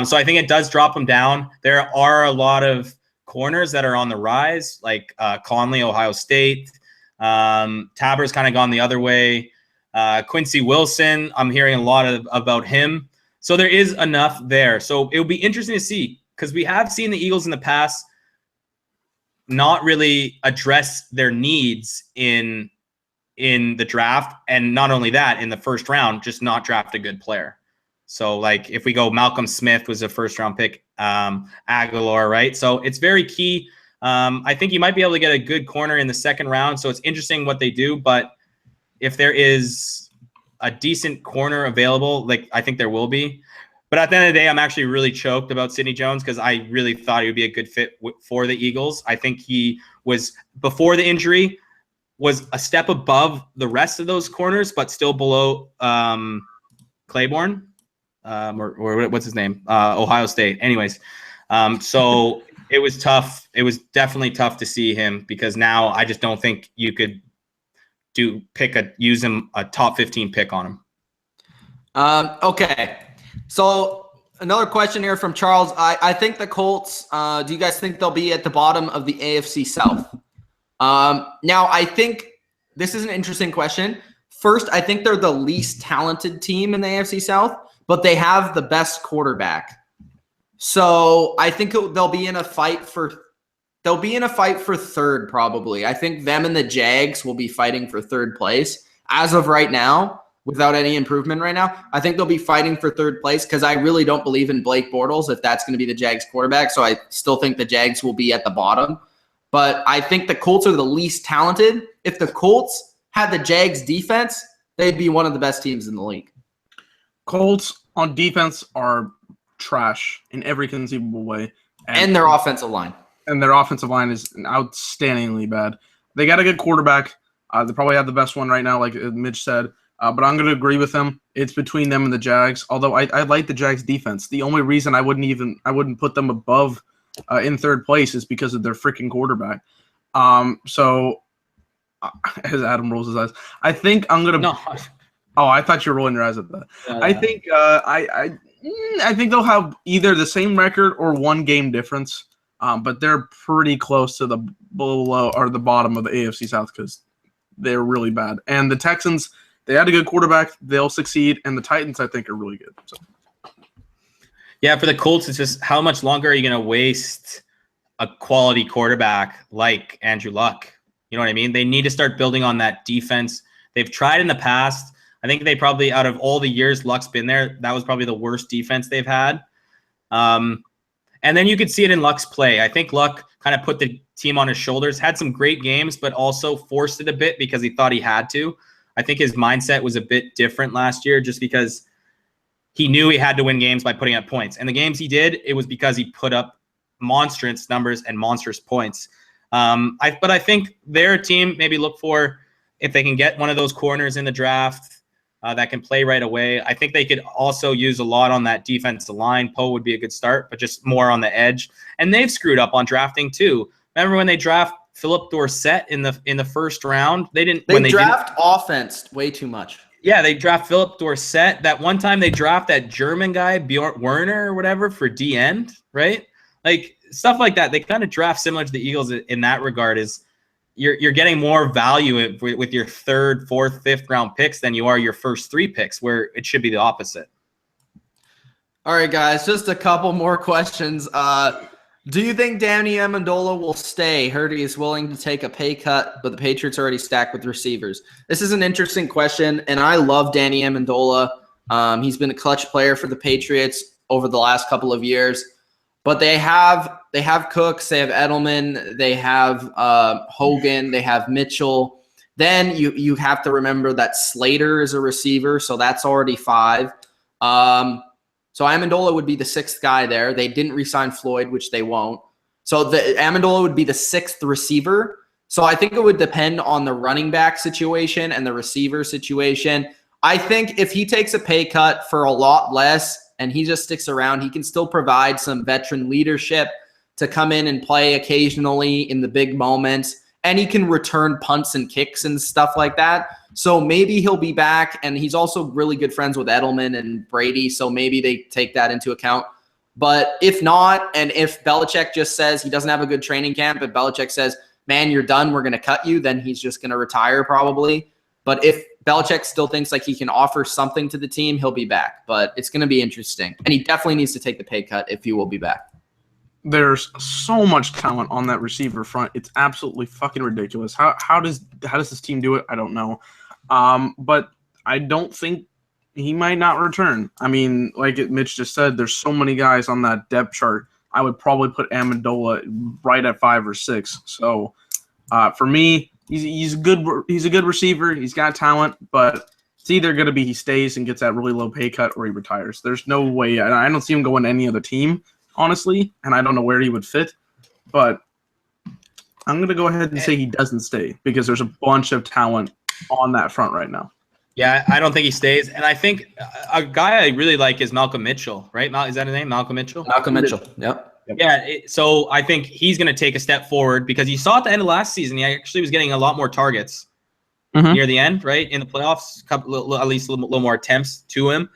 So I think it does drop him down. There are a lot of corners that are on the rise, like Conley, Ohio State. Taber's kind of gone the other way. Quincy Wilson, I'm hearing a lot about him. So there is enough there. So it will be interesting to see because we have seen the Eagles in the past not really address their needs in the draft. And not only that, in the first round, just not draft a good player. So, if we go, Malcolm Smith was a first-round pick, Aguilar, right? So it's very key. I think you might be able to get a good corner in the second round. So it's interesting what they do. But if there is a decent corner available, I think there will be. But at the end of the day, I'm actually really choked about Sidney Jones because I really thought he would be a good fit for the Eagles. I think he was, before the injury, was a step above the rest of those corners, but still below Claiborne. Or what's his name? Ohio State. Anyways, so it was tough. It was definitely tough to see him because now I just don't think you could use him a top 15 pick on him.
Okay. So another question here from Charles. I think the Colts, do you guys think they'll be at the bottom of the AFC South? Now, I think this is an interesting question. First, I think they're the least talented team in the AFC South, but they have the best quarterback. So I think they'll be in a fight for third, probably. I think them and the Jags will be fighting for third place. As of right now, without any improvement right now, I think they'll be fighting for third place because I really don't believe in Blake Bortles if that's going to be the Jags quarterback. So I still think the Jags will be at the bottom. But I think the Colts are the least talented. If the Colts had the Jags defense, they'd be one of the best teams in the league.
Colts on defense are trash in every conceivable way.
And their offensive line.
And their offensive line is outstandingly bad. They got a good quarterback. They probably have the best one right now, like Mitch said. But I'm going to agree with him. It's between them and the Jags. Although I like the Jags defense. The only reason I wouldn't put them above in third place is because of their freaking quarterback. So as Adam rolls his eyes, I think I'm going to.
No.
Oh, I thought you were rolling your eyes at that. I think I think they'll have either the same record or one game difference. But they're pretty close to the below or the bottom of the AFC South because they're really bad. And the Texans, they had a good quarterback. They'll succeed. And the Titans, I think, are really good. So.
Yeah, for the Colts, it's just how much longer are you going to waste a quality quarterback like Andrew Luck? You know what I mean? They need to start building on that defense. They've tried in the past. I think they probably, out of all the years Luck's been there, that was probably the worst defense they've had. And then you could see it in Luck's play. I think Luck kind of put the team on his shoulders, had some great games, but also forced it a bit because he thought he had to. I think his mindset was a bit different last year just because he knew he had to win games by putting up points. And the games he did, it was because he put up monstrous numbers and monstrous points. But I think their team maybe look for, if they can get one of those corners in the draft that can play right away. I think they could also use a lot on that defensive line. Poe would be a good start, but just more on the edge. And they've screwed up on drafting too. Remember when they draft Philip Dorsett in the first round? They
draft offense way too much.
Yeah, they draft Philip Dorsett. That one time they draft that German guy, Bjorn Werner or whatever, for D end, right? Like stuff like that. They kind of draft similar to the Eagles in that regard. Is you're getting more value with your third, fourth, fifth round picks than you are your first three picks, where it should be the opposite.
All right, guys, just a couple more questions. Do you think Danny Amendola will stay? Heard he is willing to take a pay cut, but the Patriots are already stacked with receivers. This is an interesting question, and I love Danny Amendola. He's been a clutch player for the Patriots over the last couple of years. But they have Cooks, they have Edelman, they have Hogan, they have Mitchell. Then you have to remember that Slater is a receiver, so that's already 5. So Amendola would be the 6th guy there. They didn't re-sign Floyd, which they won't. So Amendola would be the 6th receiver. So I think it would depend on the running back situation and the receiver situation. I think if he takes a pay cut for a lot less and he just sticks around, he can still provide some veteran leadership to come in and play occasionally in the big moments. And he can return punts and kicks and stuff like that. So maybe he'll be back. And he's also really good friends with Edelman and Brady. So maybe they take that into account. But if not, and if Belichick just says he doesn't have a good training camp, if Belichick says, man, you're done, we're going to cut you, then he's just going to retire probably. But if Belichick still thinks like he can offer something to the team, he'll be back. But it's going to be interesting. And he definitely needs to take the pay cut if he will be back.
There's so much talent on that receiver front. It's absolutely fucking ridiculous. How does this team do it? I don't know. But I don't think he might not return. I mean, like Mitch just said, there's so many guys on that depth chart. I would probably put Amendola right at 5 or 6. So for me, he's a good receiver. He's got talent, but it's either going to be he stays and gets that really low pay cut or he retires. There's no way. I don't see him going to any other team, honestly, and I don't know where he would fit. But I'm going to go ahead and say he doesn't stay because there's a bunch of talent on that front right now.
Yeah, I don't think he stays. And I think a guy I really like is Malcolm Mitchell, right? Is that his name? Malcolm Mitchell?
Malcolm Mitchell, yep.
Yeah, so I think he's going to take a step forward because you saw at the end of last season, he actually was getting a lot more targets near the end, right? In the playoffs, at least a little more attempts to him.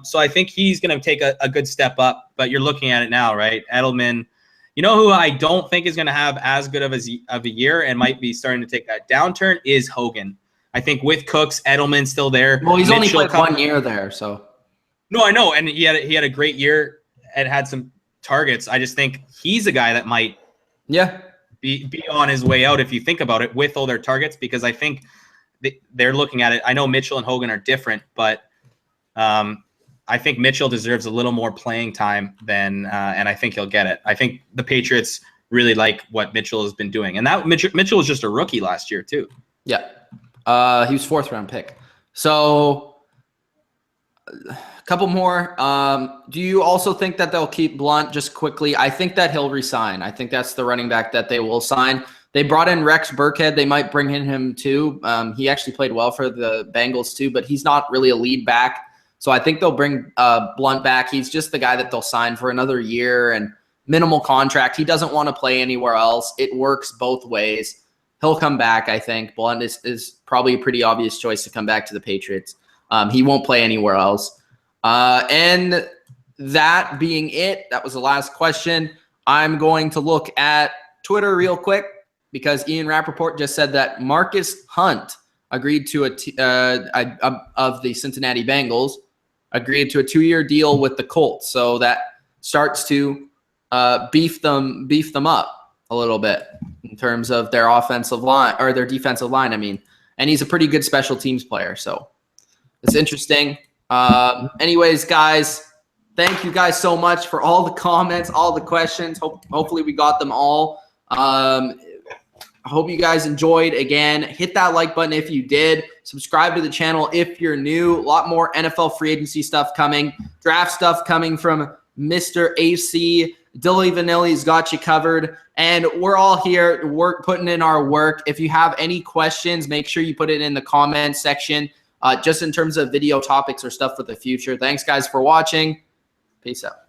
So I think he's going to take a good step up, but you're looking at it now, right? Edelman, you know who I don't think is going to have as good of a year and might be starting to take a downturn is Hogan. I think with Cooks, Edelman still there.
Well, he's only played 1 year there, so.
No, I know, and he had a great year and had some targets. I just think he's a guy that might be on his way out if you think about it with all their targets because I think they're looking at it. I know Mitchell and Hogan are different, but I think Mitchell deserves a little more playing time than and I think he'll get it. I think the Patriots really like what Mitchell has been doing. And that Mitchell was just a rookie last year too.
Yeah. He was 4th round pick. So a couple more. Do you also think that they'll keep Blunt just quickly? I think that he'll resign. I think that's the running back that they will sign. They brought in Rex Burkhead. They might bring in him too. He actually played well for the Bengals too, but he's not really a lead back. So I think they'll bring Blunt back. He's just the guy that they'll sign for another year and minimal contract. He doesn't want to play anywhere else. It works both ways. He'll come back, I think. Blunt is probably a pretty obvious choice to come back to the Patriots. He won't play anywhere else. And that being it, that was the last question. I'm going to look at Twitter real quick because Ian Rappaport just said that Marcus Hunt agreed to of the Cincinnati Bengals, agreed to a 2-year deal with the Colts. So that starts to beef them up a little bit in terms of their offensive line or their defensive line. I mean, and he's a pretty good special teams player. So it's interesting. Anyways, guys, thank you guys so much for all the comments, all the questions. Hopefully we got them all. I hope you guys enjoyed. Again, hit that like button if you did. Subscribe to the channel if you're new. A lot more NFL free agency stuff coming. Draft stuff coming from Mr. AC. Dilly Vanilli's got you covered. And we're all here putting in our work. If you have any questions, make sure you put it in the comments section, just in terms of video topics or stuff for the future. Thanks, guys, for watching. Peace out.